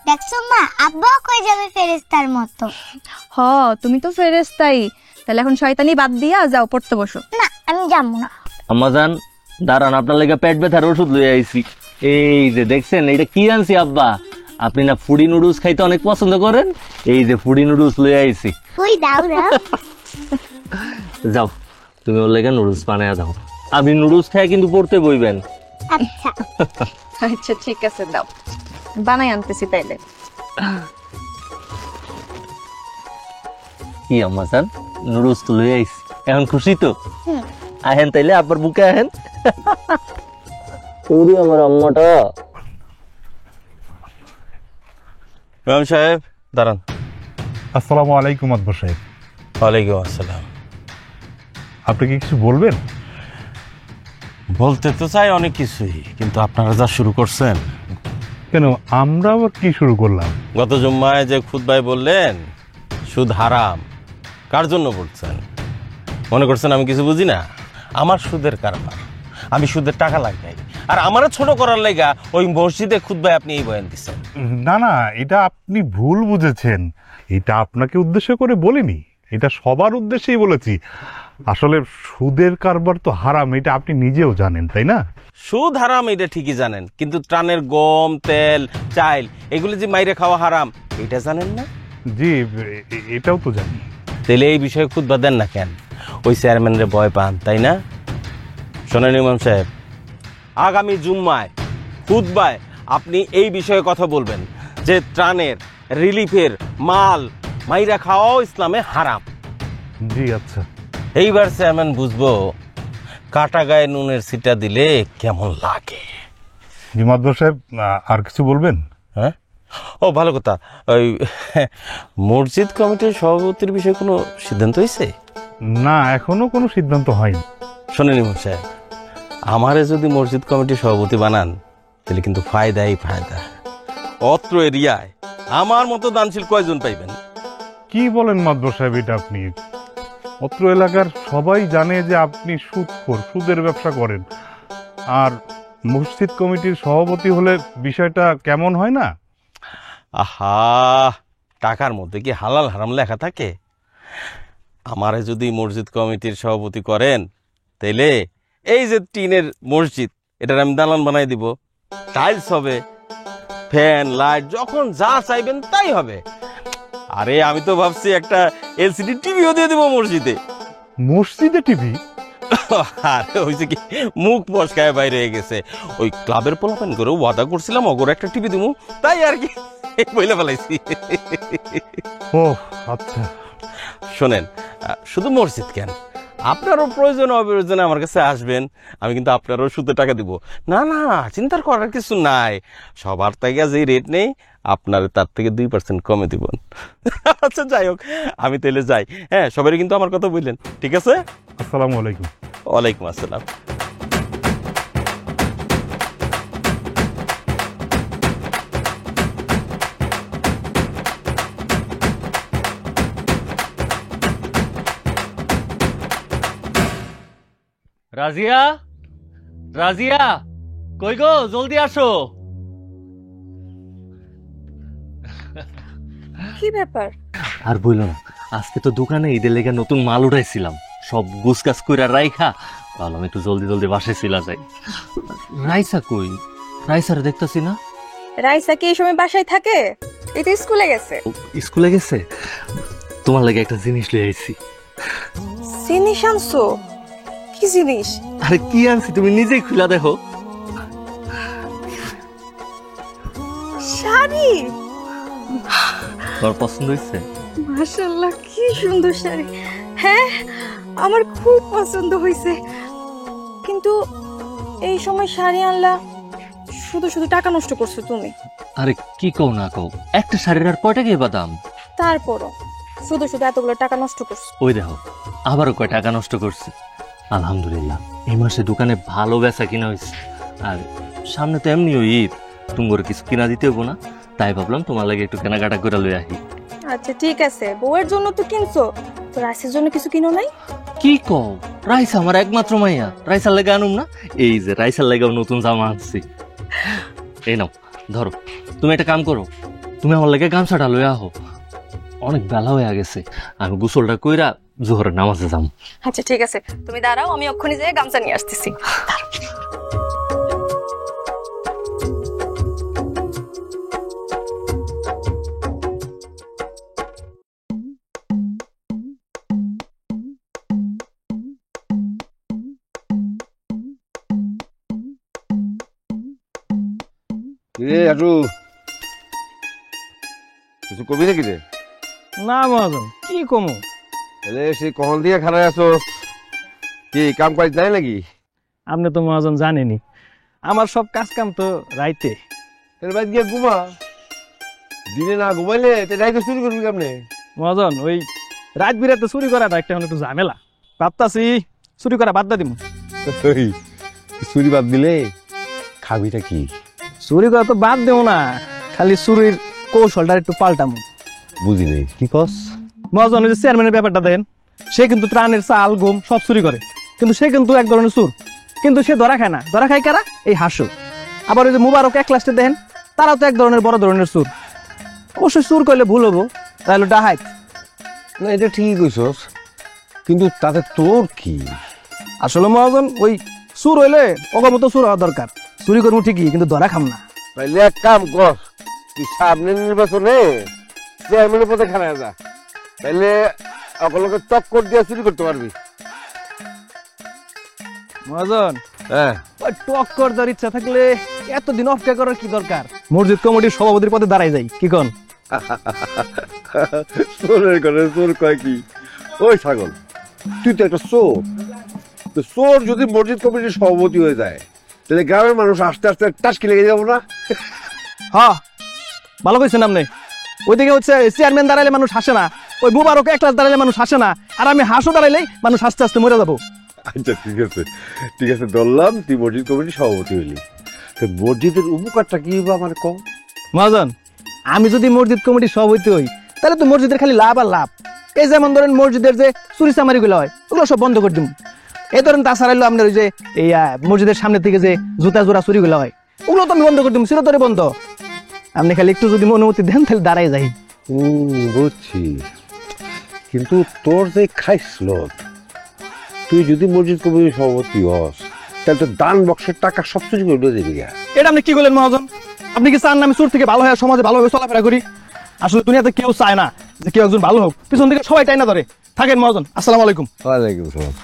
Speaker 7: দেখছো মা, আব্বাও কই যাবে ফেরেশতার মতো।
Speaker 6: হ, তুমি তো ফেরেশতাই। তাহলে এখন শয়তানি বাদ দিয়া যাও পড়তে বসো।
Speaker 7: না, আমি যাবো না।
Speaker 5: আম্মাজান দাঁড়ান, আপনার লেগে পেট ব্যথার ওষুধ লইয়া আইছি। এই যে দেখছেন, এটা কি আনছি আব্বা? আপনি না ফুডি নুডলস খাইতে অনেক পছন্দ করেন, এই যে ফুডি নুডলস লইয়া আইছি।
Speaker 7: ওই দাও দাও।
Speaker 5: যাও তুমি ওর লেগে নুডলস বানায়া দাও, আপনি নুডলস খাই কিন্তু পড়তে বইবেন।
Speaker 7: আচ্ছা
Speaker 6: আচ্ছা ঠিক আছে, দাও বানাই আনতেছি তাইলে।
Speaker 5: কি আম্মাজান, নুডলস তো লইয়া আইছি, এখন খুশি তো? আহেন তাইলে আব্বার বুকে আহেন। ওরে আমার আম্মাটা।
Speaker 9: ইমাম সাহেব দাঁড়ান।
Speaker 3: আসসালামু আলাইকুম আদবর সাহেব।
Speaker 9: ওয়ালাইকুম আসসালাম।
Speaker 3: আপনি কি কিছু বলবেন?
Speaker 9: বলতে তো চাই অনেক কিছুই, কিন্তু আপনারা যা শুরু করছেন।
Speaker 3: কেন, আমরা আবার কি শুরু করলাম?
Speaker 9: গত জুম্মায় যে খুতবায় বললেন সুদ হারাম, কার জন্য বলছেন? মনে করছেন আমি কিছু বুঝি না? আমার সুদের কারবার, আমি সুদের টাকা লাগাই, আর আমারও ছোট করার লাগা ওই মসজিদে খুতবায় আপনি এই বয়ান দিচ্ছেন।
Speaker 3: না না, এটা আপনি ভুল বুঝেছেন। এটা আপনাকে উদ্দেশ্য করে বলিনি, এটা সবার উদ্দেশ্যেই বলেছি। আসলে সুদের কারবার তো হারাম, এটা আপনি নিজেও জানেন, তাই না?
Speaker 9: সুদ হারাম এটা ঠিকই জানেন, কিন্তু ট্রানের গম, তেল, চাল এগুলো যে মাইরে খাওয়া হারাম এটা জানেন না?
Speaker 3: জি, এটাও তো জানি।
Speaker 9: তাহলে এই বিষয়ে খুতবা দেন না কেন? ওই চেয়ারম্যানের ভয় পান, তাই না? শোনেন ইমাম সাহেব, আগামী জুম্মায় খুতবায় আপনি এই বিষয়ে কথা বলবেন যে ত্রাণের, রিলিফের মাল মাইরা খাওয়াও ইসলামে হারাম।
Speaker 3: জি আচ্ছা।
Speaker 9: এইবার চেয়ারম্যান বুঝবো কাটা গায়ে নুনের সিটা দিলে কেমন লাগে।
Speaker 3: জি মাদবর সাহেব, আর কিছু বলবেন?
Speaker 9: হ্যাঁ, ও ভালো কথা, ওই মসজিদ কমিটির সভাপতির বিষয়ে কোনো সিদ্ধান্ত হয়েছে?
Speaker 3: না, এখনো কোনো সিদ্ধান্ত হয়নি।
Speaker 9: শোনেন ইমাম সাহেব, আমারে যদি মসজিদ কমিটির সভাপতি বানান তাহলে কিন্তু ফায়দাই ফায়দা। অত্র এরিয়ায় আমার মতো দানশীল কয়জন পাইবেন?
Speaker 3: কি বলেন মাদবর সাহেব এটা আপনি? অত্র এলাকার সবাই জানে যে আপনি সুদখোর, সুদের ব্যবসা করেন। আর মসজিদ কমিটির সভাপতি হলে বিষয়টা কেমন হয় না?
Speaker 9: আহা, টাকার মধ্যে কি হালাল হারাম লেখা থাকে? আমারে যদি মসজিদ কমিটির সভাপতি করেন তাইলে এই যে টিনের মসজিদ, এটার আমি দালান বানাই দিব, টাইলস হবে, ফ্যান লাইট যখন যা চাইবেন তাই হবে। আরে আমি তো ভাবছি একটা এলসিডি টিভিও দিয়ে দিব মসজিদে।
Speaker 3: মসজিদে টিভি?
Speaker 9: আরে হয়েছে কি, মুখ মস্কায় বাইরে হয়ে গেছে। ওই ক্লাবের পোলাপান করে ওয়াদা করছিলাম অগর একটা টিভি দিব, তাই আর কি বইলে ফেলাইছি।
Speaker 3: ও আচ্ছা।
Speaker 9: শোনেন, শুধু মসজিদ কেন, আপনারও প্রয়োজন অপ্রয়োজনে আমার কাছে আসবেন, আমি কিন্তু আপনারও সুদে টাকা দিব। না না, চিন্তার করার কিছু নাই, সবার থেকে যে রেট নেই আপনার তার থেকে 2% কমে দিব। আচ্ছা যাই হোক, আমি তাহলে যাই। হ্যাঁ, সবাই কিন্তু আমার কথা বললেন, ঠিক আছে?
Speaker 3: আসসালামু আলাইকুম।
Speaker 9: ওয়ালাইকুম আসসালাম।
Speaker 5: রাজিয়া, রাজিয়া, কই গো, জলদি আসো।
Speaker 15: কি ব্যাপার?
Speaker 5: আর বইল না, আজকে তো দোকানে ঈদের লেগে নতুন মাল উঠাইছিলাম, সব গুছগাছ কইরা রাইখা ভাবলাম একটু জলদি জলদি বাসায় ছিলা যাই। রাইসা কই? রাইসারে দেখতাছি না।
Speaker 15: রাইসা কি এই সময় বাসায় থাকে? এটা স্কুলে গেছে।
Speaker 5: স্কুলে গেছে? তোমার লাগে একটা জিনিস লই আইছি।
Speaker 15: জিনিস আনছো? কি জিনিস?
Speaker 5: আরে কি আনছি তুমি নিজেই খুলা দেখো।
Speaker 15: শাড়ি।
Speaker 5: তোর পছন্দ হইছে?
Speaker 15: মাশাআল্লাহ, কি সুন্দর শাড়ি। হ্যাঁ, আমার খুব পছন্দ হয়েছে। কিন্তু এই সময় শাড়ি আনলা, শুধু শুধু টাকা নষ্ট করছো তুমি।
Speaker 5: আরে কি কও না কও, একটা শাড়ির আর কয়টা গিয়ে বাদাম?
Speaker 15: তারপরও শুধু শুধু এতগুলো টাকা নষ্ট করছো।
Speaker 5: ওই দেখো, আবারও কয় টাকা নষ্ট করছে। আলহামদুলিল্লাহ, এই মাসে দোকানে ভালো বেচা কিনা হয়েছে। আর সামনে তো এমনিও ঈদ, তুমি কিছু কিনা দিতে হবো না, তাই ভাবলাম তোমার লাগে একটু কেনাকাটা করে লই আহি।
Speaker 15: আচ্ছা ঠিক আছে, বউয়ের জন্য তো কিনছো, তো রাইসের জন্য কিছু কিনো নাই?
Speaker 5: কি কও? রাইসা আমার একমাত্র মাইয়া, রাইসার লেগে আনুম না? এই যে রাইসার লেগেও নতুন জামা আনছি। এই নাও ধরো। তুমি একটা কাম করো, তুমি আমার লেগে গামছাটা লই আহো, অনেক বেলা হয়ে গেছে, আমি গোসলটা কইরা জোহরের নামাজে যাম।
Speaker 15: আচ্ছা ঠিক আছে, তুমি দাঁড়াও, আমি অক্ষণে যেয়ে গামছা নিয়ে আসতেছি।
Speaker 2: রে আটু, কিছু কবি নাকি রে?
Speaker 1: না মহাজন, কি কমু?
Speaker 2: তাহলে সে কখন দিয়ে খারাপ আছো, কি কাম কাজ নাই নাকি?
Speaker 1: আপনি তো মহাজন জানেনি, আমার সব কাজ কাম তো রাইতে।
Speaker 2: তোর বাড়ি গিয়ে ঘুমা, দিনে না ঘুমাইলে রাইতে চুরি করবি কেমনে?
Speaker 1: মহাজন, ওই রাত বিরাতে চুরি করাটা একটা একটু ঝামেলা, ভাবতাছি চুরি করা বাদ দিম।
Speaker 2: চুরি বাদ দিলে খাবিটা কি?
Speaker 1: চুরি করা তো বাদ দেও না, খালি চুরির কৌশলটা একটু পাল্টামু।
Speaker 2: বুঝি নেই, কি কস?
Speaker 1: মহাজন, ওই যে চেয়ারম্যানের ব্যাপারটা দেন, সে কিন্তু ত্রাণের চাল গম সব চুরি করে, কিন্তু সে কিন্তু এক ধরনের চোর, কিন্তু সে ধরা খায় না। ধরা খায় কারা? এই হাসু। আবার ওই যে মুবারক এক লাস্টে দেন, তারাও তো এক ধরনের বড় ধরনের চোর। অবশ্যই চোর করলে ভুল হবো, তাহলে ডাহাত।
Speaker 2: না, এটা ঠিকই কইছস, কিন্তু তাতে তোর কি?
Speaker 1: আসলে মহাজন, ওই চোর হইলে অগমত চোর হওয়া দরকার। চুরি করবো ঠিকই, কিন্তু ধরা খাম না।
Speaker 2: তাইলে এক কাম কর, তুই সামনের নির্বাচনে চেয়ারম্যানের পদে খারাপ যা, তাইলে সকলকে টক্কর দিয়ে চুরি করতে পারবি।
Speaker 1: মহাজন,
Speaker 2: হ্যাঁ,
Speaker 1: ওই টক্কর দেওয়ার ইচ্ছা থাকলে এতদিন অপেক্ষা করার কি দরকার? মসজিদ কমিটির সভাপতির পদে দাঁড়াই যাই, কি কন?
Speaker 2: চোরের করে চোর কয় কি? ওই ছাগল, তুই তো একটা চোর। তো চোর যদি মসজিদ কমিটির সভাপতি হয়ে যায়, তাহলে গ্রামের মানুষ আস্তে আস্তে টাসকি লেগে যাবো না?
Speaker 1: হ্যাঁ, ভালো কইছেন আপনি। ওইদিকে হচ্ছে চেয়ারম্যান দাঁড়াইলে মানুষ হাসে না, ওই মুবারক এক ক্লাস দাঁড়াইলে মানুষ হাসে না, আর আমি হাসো দাঁড়াইলেই মানুষ আস্তে আস্তে মরে যাবো।
Speaker 2: আচ্ছা ঠিক আছে, ঠিক আছে, ধরলাম তুই মসজিদ কমিটির সভাপতি হইলি। মসজিদের উপকারটা কি হবে আমার কম?
Speaker 1: মহাজন, আমি যদি মসজিদ কমিটির সভাপতি হই, তাহলে তো মসজিদের খালি লাভ আর লাভ। এই যেমন ধরেন মসজিদের যে চুরি চামারি গুলো হয়, ওগুলো সব বন্ধ করে দিব। এই ধরেন তাছাড়া আপনার ওই যে এই মসজিদের সামনে থেকে যে জুতা জোড়া চুরি গুলো হয়, ওগুলো তো আমি বন্ধ করে দিব, চিরতরে বন্ধ। আপনি খালি একটু যদি অনুমতি দেন, তাহলে দাঁড়াই যাই।
Speaker 2: বুঝছি, কিন্তু তোর যে খাইছিল, তুই যদি মসজিদ কমিটির সভাপতি হস, তাহলে তো দান বক্সের টাকা সব চুরি করে উঠে দেবি।
Speaker 1: এটা আপনি কি বলেন মহাজন? আপনি কি চান না আমি চোর থেকে ভালো হয় সমাজে ভালোভাবে চলাফেরা করি? আসলে দুনিয়াতে কেউ চায় না যে কেউ একজন ভালো হোক, পিছন থেকে সবাই টাইনা ধরে। থাকেন মহাজন, আসসালামু আলাইকুম।
Speaker 2: ওয়ালাইকুম সালাম।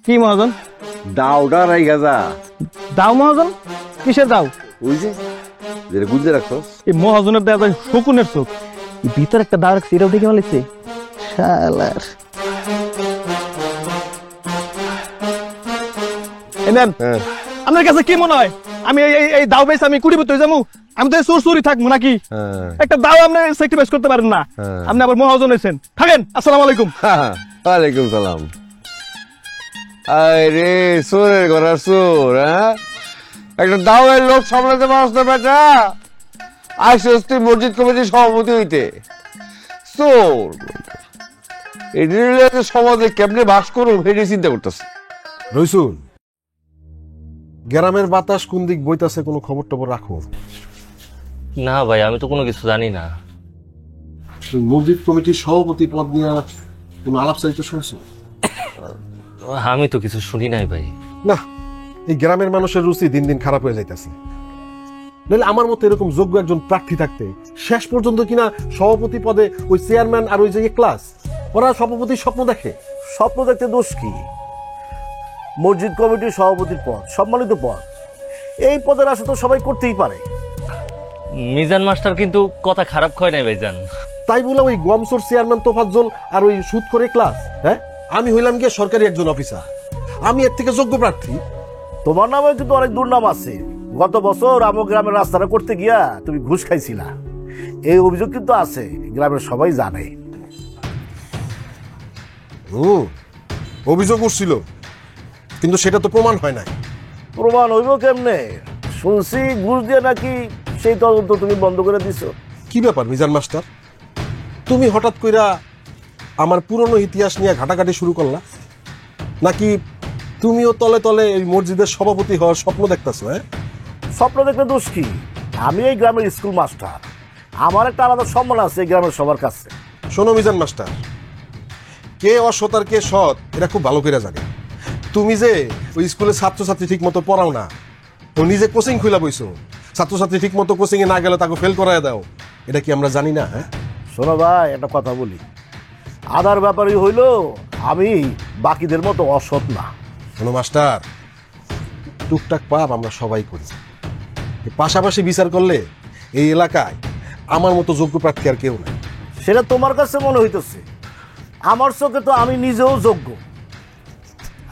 Speaker 1: কি মহাজন?
Speaker 2: দাওটা রাই গাজা।
Speaker 1: দাও মহাজন? কিসের দাও?
Speaker 2: ওই যে যেটা গুঁজে রাখছস।
Speaker 1: এই মহাজনের দেওয়া যায় শকুনের চোখ, ভিতর একটা দাও রাখছে, এটাও দেখে বলেছে শালার। আপনার কাছে কি মনে হয় আমি এই দাও বেশ আমি কুড়ি বছর যাবো? আমি তো চোর চুরি থাকবো নাকি? একটা দাও আপনি স্যাক্রিফাইস করতে পারেন না, আপনি আবার মহাজন হয়েছেন। থাকেন, আসসালামু আলাইকুম।
Speaker 2: ওয়ালাইকুম সালাম। আরে চোরের ঘরের চোর, হ্যাঁ? একটা দাওয়ের লোক সামলাতে পারছ না বেটা? আসছিস তুই মসজিদ কমিটির সভাপতি হইতে, চোর।
Speaker 8: এটা সমাজে কেমনে বাস করো সেটাই চিন্তা করতেছে।
Speaker 10: রইসুল, গ্রামের বাতাস কোন দিক বইতাছে কোনো খবর টবর রাখো?
Speaker 5: না ভাই, আমি তো কোনো কিছু জানি না।
Speaker 10: মসজিদ কমিটির সভাপতি পদ নিয়ে কোনো আলাপচারিতা শুনছো?
Speaker 5: আমি তো কিছু শুনি নাই ভাই।
Speaker 10: না, এই গ্রামের মানুষের রুচি দিন দিন খারাপ হয়ে যাইতেছে। নাহলে আমার মতো এরকম যোগ্য একজন প্রার্থী থাকতে শেষ পর্যন্ত কিনা সভাপতি পদে ওই চেয়ারম্যান আর ওই যে ক্লাস ওরা সভাপতির স্বপ্ন দেখে।
Speaker 11: স্বপ্ন দেখতে দোষ কি? মসজিদ কমিটির সভাপতির পদ সম্মানিত পদ, এই পদের আশা তো সবাই করতেই পারে।
Speaker 5: মিজান মাস্টার কিন্তু কথা খারাপ কয় নাই ভাইজান।
Speaker 10: তাই বলে ওই গমসোর চেয়ারম্যান তোফাজ্জল আর ওই সুদ করে ক্লাস, হ্যাঁ আমি হইলাম গিয়ে সরকারি একজন অফিসার, আমি এর থেকে যোগ্য প্রার্থী।
Speaker 11: তোমার নামে কিন্তু অনেক দুর্নাম আছে। গত বছর আমার গ্রামের রাস্তাটা করতে গিয়া তুমি ঘুষ খাইছিলা, এই অভিযোগ কিন্তু আছে, গ্রামের সবাই জানে।
Speaker 10: অভিযোগ উঠছিল, কিন্তু সেটা তো প্রমাণ হয় নাই।
Speaker 11: প্রমাণ হইব কেমনে? শুনছি ঘুষ দিয়ে নাকি সেই তদন্ত তুমি বন্ধ করে দিছো।
Speaker 10: কি ব্যাপার মিজান মাস্টার, তুমি হঠাৎ কইরা আমার পুরনো ইতিহাস নিয়ে ঘাটাঘাটি শুরু করলা? নাকি তুমিও তলে তলে এই মসজিদের সভাপতি হওয়ার স্বপ্ন দেখতেছো? হ্যাঁ,
Speaker 11: স্বপ্ন দেখলে দোষ কি? আমি এই গ্রামের স্কুল মাস্টার, আমার একটা আলাদা সম্মান আছে এই গ্রামের সবার কাছে।
Speaker 10: শোনো মিজান মাস্টার, কে অসৎ আর কে সৎ এটা খুব ভালো করে জানে। তুমি যে ওই স্কুলে ছাত্রছাত্রী ঠিক মতো পড়াও না, ও নিজে কোচিং খুলে বইছো, ছাত্রছাত্রী ঠিক মতো কোচিং এ না গেলে তাকে ফেল করায় দাও, এটা কি আমরা জানি না? হ্যাঁ
Speaker 11: শোনো ভাই, একটা কথা বলি, আদার ব্যাপারই হইল আমি বাকিদের মতো অসৎ না।
Speaker 10: শোনো মাস্টার, টুকটাক পাপ আমরা সবাই করি, পাশাপাশি বিচার করলে এই এলাকায় আমার মতো যোগ্য প্রার্থী আর কেউ নাই।
Speaker 11: সেটা তোমার কাছে মনে হইতেছে, আমার চোখে তো আমি নিজেও যোগ্য।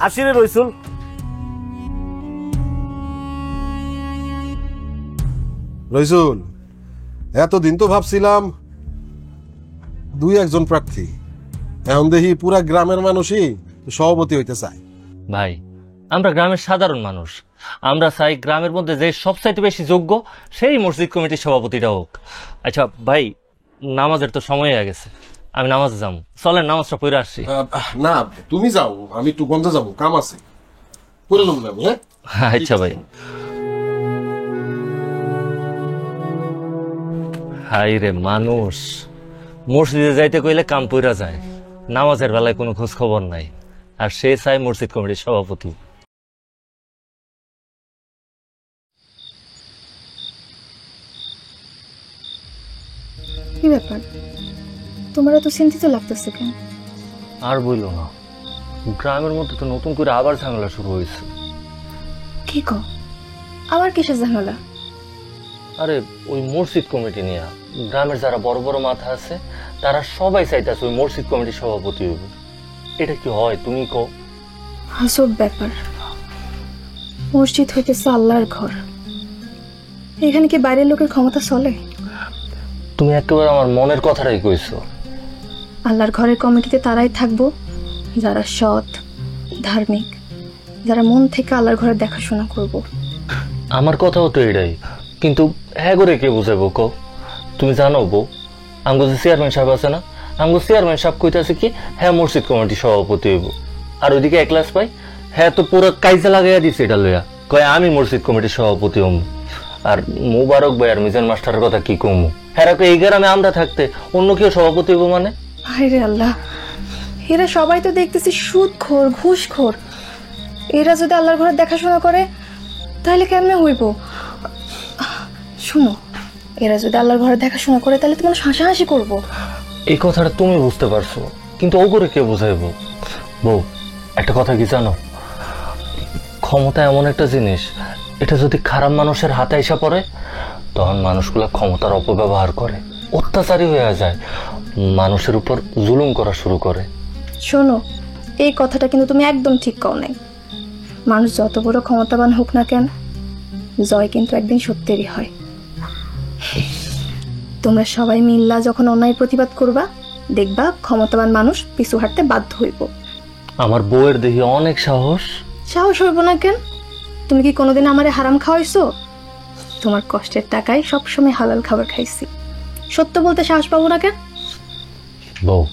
Speaker 11: আসিরে রইসুল,
Speaker 10: রইসুল, এতদিন তো ভাবছিলাম দুই একজন প্রার্থী, এখন দেখি পুরা গ্রামের মানুষই সভাপতি হইতে চায়।
Speaker 5: ভাই, আমরা গ্রামের সাধারণ মানুষ, আমরা চাই গ্রামের মধ্যে যে সবচাইতে বেশি যোগ্য সেই মসজিদ কমিটির সভাপতিটা হোক। আচ্ছা ভাই, নামাজের তো সময় হয়ে গেছে, আমি নামাজে যাবো, চলেন নামাজটা পড়ে আসছি।
Speaker 10: না তুমি যাও, আমি একটু গঞ্জে যাবো, কাম আছে, করে নেব না। হ্যাঁ
Speaker 5: আচ্ছা ভাই। হাই রে মানুষ, মসজিদে যাইতে কইলে কাম পইরা যায়, নামাজের বেলায় কোনো খোঁজ খবর নাই, আর সে চাই মসজিদ কমিটির সভাপতি।
Speaker 6: কি ব্যাপার, তোমার এত চিন্তিত লাগতেছে কেন?
Speaker 5: আর বইলো না, গ্রামের মধ্যে তো নতুন করে আবার ঝামেলা শুরু হয়েছে।
Speaker 6: কি কও, আবার কিসের ঝামেলা?
Speaker 5: আরে ওই মসজিদ কমিটি নিয়ে গ্রামের যারা বড় বড় মাথা আছে তারা সবাই চাইতেছে ওই মসজিদ কমিটির সভাপতি হইব। এটা কি হয় তুমি কও?
Speaker 6: আজব ব্যাপার, মসজিদ হইতেছে আল্লাহর ঘর, এখানে কি বাইরের লোকের ক্ষমতা চলে?
Speaker 5: তুমি একেবারে আমার মনের কথাটাই কইছো।
Speaker 6: আল্লাহর ঘরের কমিটিতে তারাই থাকবো যারা সৎ, ধার্মিক, যারা মন থেকে আল্লাহর ঘরের দেখাশোনা করব।
Speaker 5: আমার কথাও তো এটাই, কিন্তু হ্যাঁ করে কে বুঝাবো কও? তুমি জানো বউ, আমগো যে চেয়ারম্যান সাহেব আছে না, আমগো চেয়ারম্যান সাহেব কইতাছে কি হ্যাঁ মসজিদ কমিটির সভাপতি হইব, আর ওইদিকে এক ক্লাস পাই হ্যাঁ তো পুরো কাইজা লাগাইয়া দিছে এটা লইয়া, কয় আমি মসজিদ কমিটির সভাপতি হম। আর মুবারক ভাই আর মিজান মাস্টারের কথা কি কমু, হ্যাঁ এই গ্রামে আমরা থাকতে অন্য কেউ সভাপতি হইব মানে?
Speaker 6: হায়রে আল্লাহ, এরা সবাই তো দেখতেছি সুদখোর, ঘুষখোর, এরা যদি আল্লাহর ঘরের দেখাশোনা করে তাহলে কেমনে হইব? শুনো, এরা যদি আল্লাহর ঘরের দেখাশোনা করে তাহলে তো মানুষ হাসাহাসি করবো।
Speaker 5: এই কথাটা তুমি বুঝতে পারছো, কিন্তু ও করে কে বুঝাইব? বউ, একটা কথা কি জানো, ক্ষমতা এমন একটা জিনিস, এটা যদি খারাপ মানুষের হাতে এসে পড়ে তখন মানুষগুলা ক্ষমতার অপব্যবহার করে, অত্যাচারী হয়ে যায়, মানুষের উপর জুলুম করা শুরু করে।
Speaker 6: শোনো, এই কথাটা কিন্তু তুমি একদম ঠিক কও নাই। মানুষ যত বড় ক্ষমতাবান হোক না কেন, জয় কিন্তু একদিন সত্যেরই হয়। তোমরা সবাই মিল্লা যখন অন্যায় প্রতিবাদ করবা, দেখবা ক্ষমতাবান মানুষ পিছু হাঁটতে বাধ্য হইব।
Speaker 5: আমার বউয়ের দেখি অনেক সাহস।
Speaker 6: সাহস হইব না কেন? তুমি কি কোনোদিন আমারে হারাম খাওয়াইছো? তোমার কষ্টের টাকায় সবসময় হালাল খাবার খাইছি, সত্য বলতে সাহস পাবো না কেন?
Speaker 5: বউ,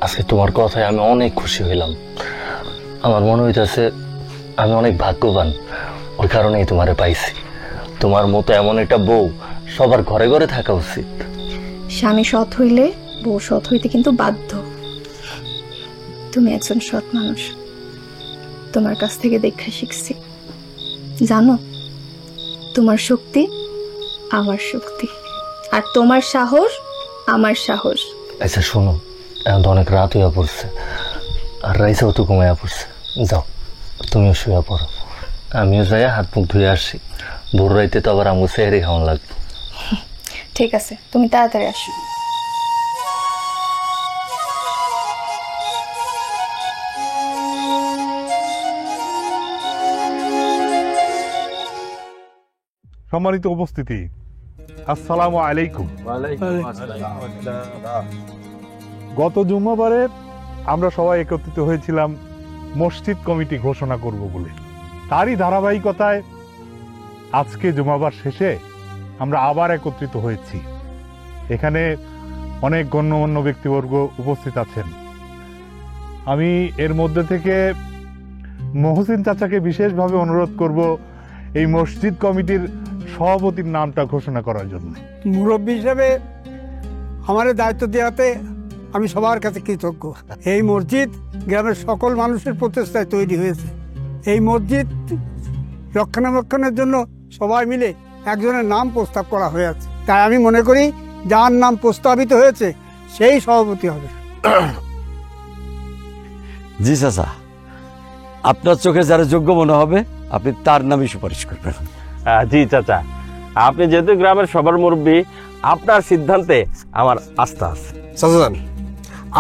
Speaker 5: আজকে তোমার কথায় আমি অনেক খুশি হইলাম। আমার মনে হইতেছে আমি অনেক ভাগ্যবান, ওই কারণেই তোমারে পাইছি। তোমার মতো এমন একটা বউ সবার ঘরে ঘরে থাকা উচিত।
Speaker 6: স্বামী সৎ হইলে বউ সৎ হইতে কিন্তু বাধ্য। তুমি একজন সৎ মানুষ, তোমার কাছ থেকে দেখা শিখছি। জানো, তোমার শক্তি আমার শক্তি, আর তোমার সাহস আমার সাহস।
Speaker 5: আচ্ছা শোনো, এখন তো অনেক রাত হইয়া পড়ছে, আর রাইসাও তো ঘুমাইয়া পড়ছে। যাও তুমিও শুয়ে পড়ো, আমিও যাই হাত মুখ ধুয়ে আসি। ভোর রাইতে তো আবার আমগো সেহরি খাওয়ান লাগবে।
Speaker 6: ঠিক আছে, তুমি তাড়াতাড়ি আসো।
Speaker 3: সম্মানিত উপস্থিতি, আসসালামু আলাইকুম। গত জুম্মাবারে আমরা সবাই একত্রিত হয়েছিলাম মসজিদ কমিটি ঘোষণা করব বলে। তারই ধারাবাহিকতায় আজকে জুম্মাবার শেষে আমরা আবার একত্রিত হয়েছি। এখানে অনেক গণ্যমান্য ব্যক্তিবর্গ উপস্থিত আছেন। আমি এর মধ্যে থেকে মহসিন চাচাকে বিশেষভাবে অনুরোধ করব এই মসজিদ কমিটির সভাপতির নামটা ঘোষণা করার জন্য।
Speaker 14: মুরব্বী হিসেবে আমার দায়িত্ব দেওয়াতে আমি সবার কাছে কৃতজ্ঞ। এই মসজিদ গ্রামের সকল মানুষের প্রচেষ্টায় তৈরি হয়েছে। এই মসজিদ রক্ষণাবেক্ষণের জন্য সবাই মিলে একজনের নাম প্রস্তাব করা হয়েছে। তাই আমি মনে করি যার নাম প্রস্তাবিত হয়েছে সেই সভাপতি হবে।
Speaker 8: জি চাচা, আপনার চোখে যারা যোগ্য মনে হবে আপনি তার নামই সুপারিশ করবেন।
Speaker 9: জি চাচা, আপনি যেহেতু গ্রামের সবার মুরব্বী, আপনার সিদ্ধান্তে আমার আস্থা আছে।
Speaker 10: চাচা যান,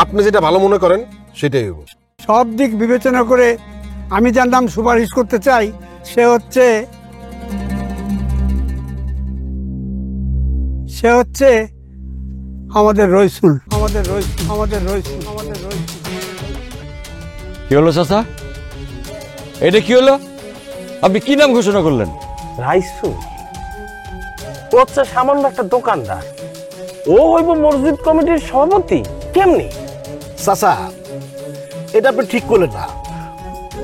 Speaker 10: আপনি যেটা ভালো মনে করেন সেটাই হইব।
Speaker 14: সব দিক বিবেচনা করে আমি যার নাম সুপারিশ করতে চাই সে হচ্ছে আমাদের রইসুল।
Speaker 8: কি হলো চাচা, এটা কি হলো? আপনি কি নাম ঘোষণা করলেন?
Speaker 9: রাইসু ও হচ্ছে সামান্য একটা দোকানদার, ও হইব মসজিদ কমিটির সভাপতি? কেমনি?
Speaker 11: চাচা, এটা আপনি ঠিক করলেন না।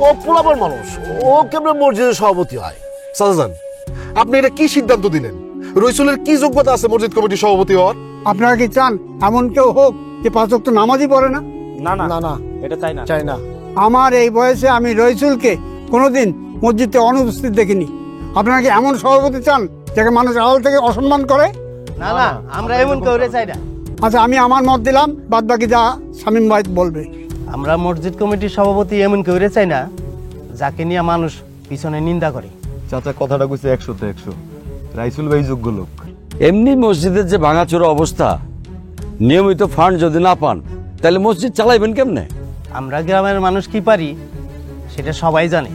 Speaker 11: ও পোলাপান মানুষ, ও কেমন মসজিদের সভাপতি হয়?
Speaker 10: চাচা যান, আপনি এটা কি সিদ্ধান্ত দিলেন? রইসুলের কি যোগ্যতা আছে মসজিদ কমিটির সভাপতি হওয়ার?
Speaker 14: আপনারা কি চান এমন কেউ হোক যে 5 ওয়াক্ত নামাজই পড়ে না?
Speaker 11: না না, এটা চাই না।
Speaker 14: আমার এই বয়সে আমি রইসুলকে কোনোদিন মসজিদে অনুপস্থিত দেখিনি। আপনারা কি এমন সভাপতি চান যাকে মানুষ আড়াল থেকে অসম্মান করে?
Speaker 1: না না, আমরা এমন করে চাই না।
Speaker 14: আচ্ছা, আমি আমার মত দিলাম, বাদ বাকি যা শামীম ভাই বলবে।
Speaker 1: আমরা মসজিদ কমিটির সভাপতি এমন করে চাই না যাকে নিয়ে মানুষ পিছনে নিন্দা করে।
Speaker 4: চাচা কথাটা কইছে 100-তে 100। রাইসুল ভাই যোগ্য লোক।
Speaker 8: এমনি মসজিদের যে ভাঙাচোরা অবস্থা, নিয়মিত ফান্ড যদি না পান তাহলে মসজিদ চালাইবেন কেমনে?
Speaker 1: আমরা গ্রামের মানুষ কি পারি সেটা সবাই জানে।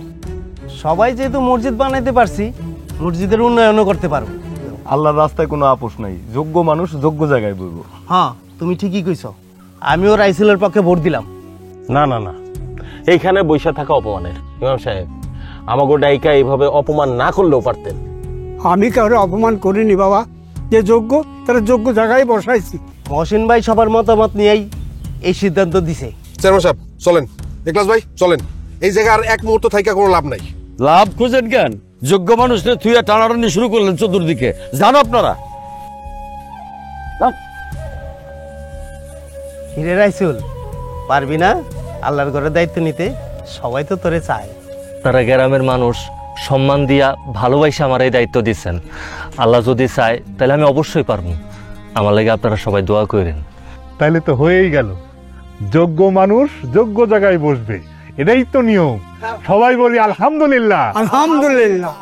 Speaker 1: সবাই যেহেতু মসজিদ বানাইতে পারছি, মসজিদের উন্নয়নও করতে পারবো।
Speaker 4: আল্লাহর রাস্তায় কোনো আপোষ নাই, যোগ্য মানুষ যোগ্য জায়গায় বইব।
Speaker 1: হ্যাঁ, তুমি ঠিকই কইছো। আমিও রাইসুলের পক্ষে ভোট দিলাম।
Speaker 9: না না না, এইখানে বৈশা থাকা অপমানের। ইমাম সাহেব, আমাকে ডাইকা এইভাবে অপমান না করলেও পারতেন।
Speaker 14: আমি কাউরে অপমান করিনি বাবা, যে যোগ্য তারা যোগ্য জায়গায় বসাইছি।
Speaker 1: মহসিন ভাই সবার মতামত নিয়েই এই সিদ্ধান্ত দিছে।
Speaker 10: চেয়ারম্যান সাহেব চলেন, ইখলাস ভাই চলেন। এই জায়গায় আর এক মুহূর্ত থাকা কোনো লাভ নাই।
Speaker 8: লাভ খুঁজেন কেন? যোগ্য মানুষকে থুইয়া টানাটানি শুরু করলেন চতুর্দিকে। জানো আপনারা
Speaker 1: হিরে রাইসুল, পারবি না আল্লাহর ঘরের দায়িত্ব নিতে? সবাই তো তোরে চায়।
Speaker 5: তারা গ্রামের মানুষ সম্মান দিয়া ভালোবাসে আমার এই দায়িত্ব দিচ্ছেন। আল্লাহ যদি চায় তাহলে আমি অবশ্যই পারবো। আমার লাগে আপনারা সবাই দোয়া করেন।
Speaker 3: তাইলে তো হয়েই গেল, যোগ্য মানুষ যোগ্য জায়গায় বসবে, এটাই তো নিয়ম। সবাই বলি আলহামদুলিল্লাহ।
Speaker 14: আলহামদুলিল্লাহ।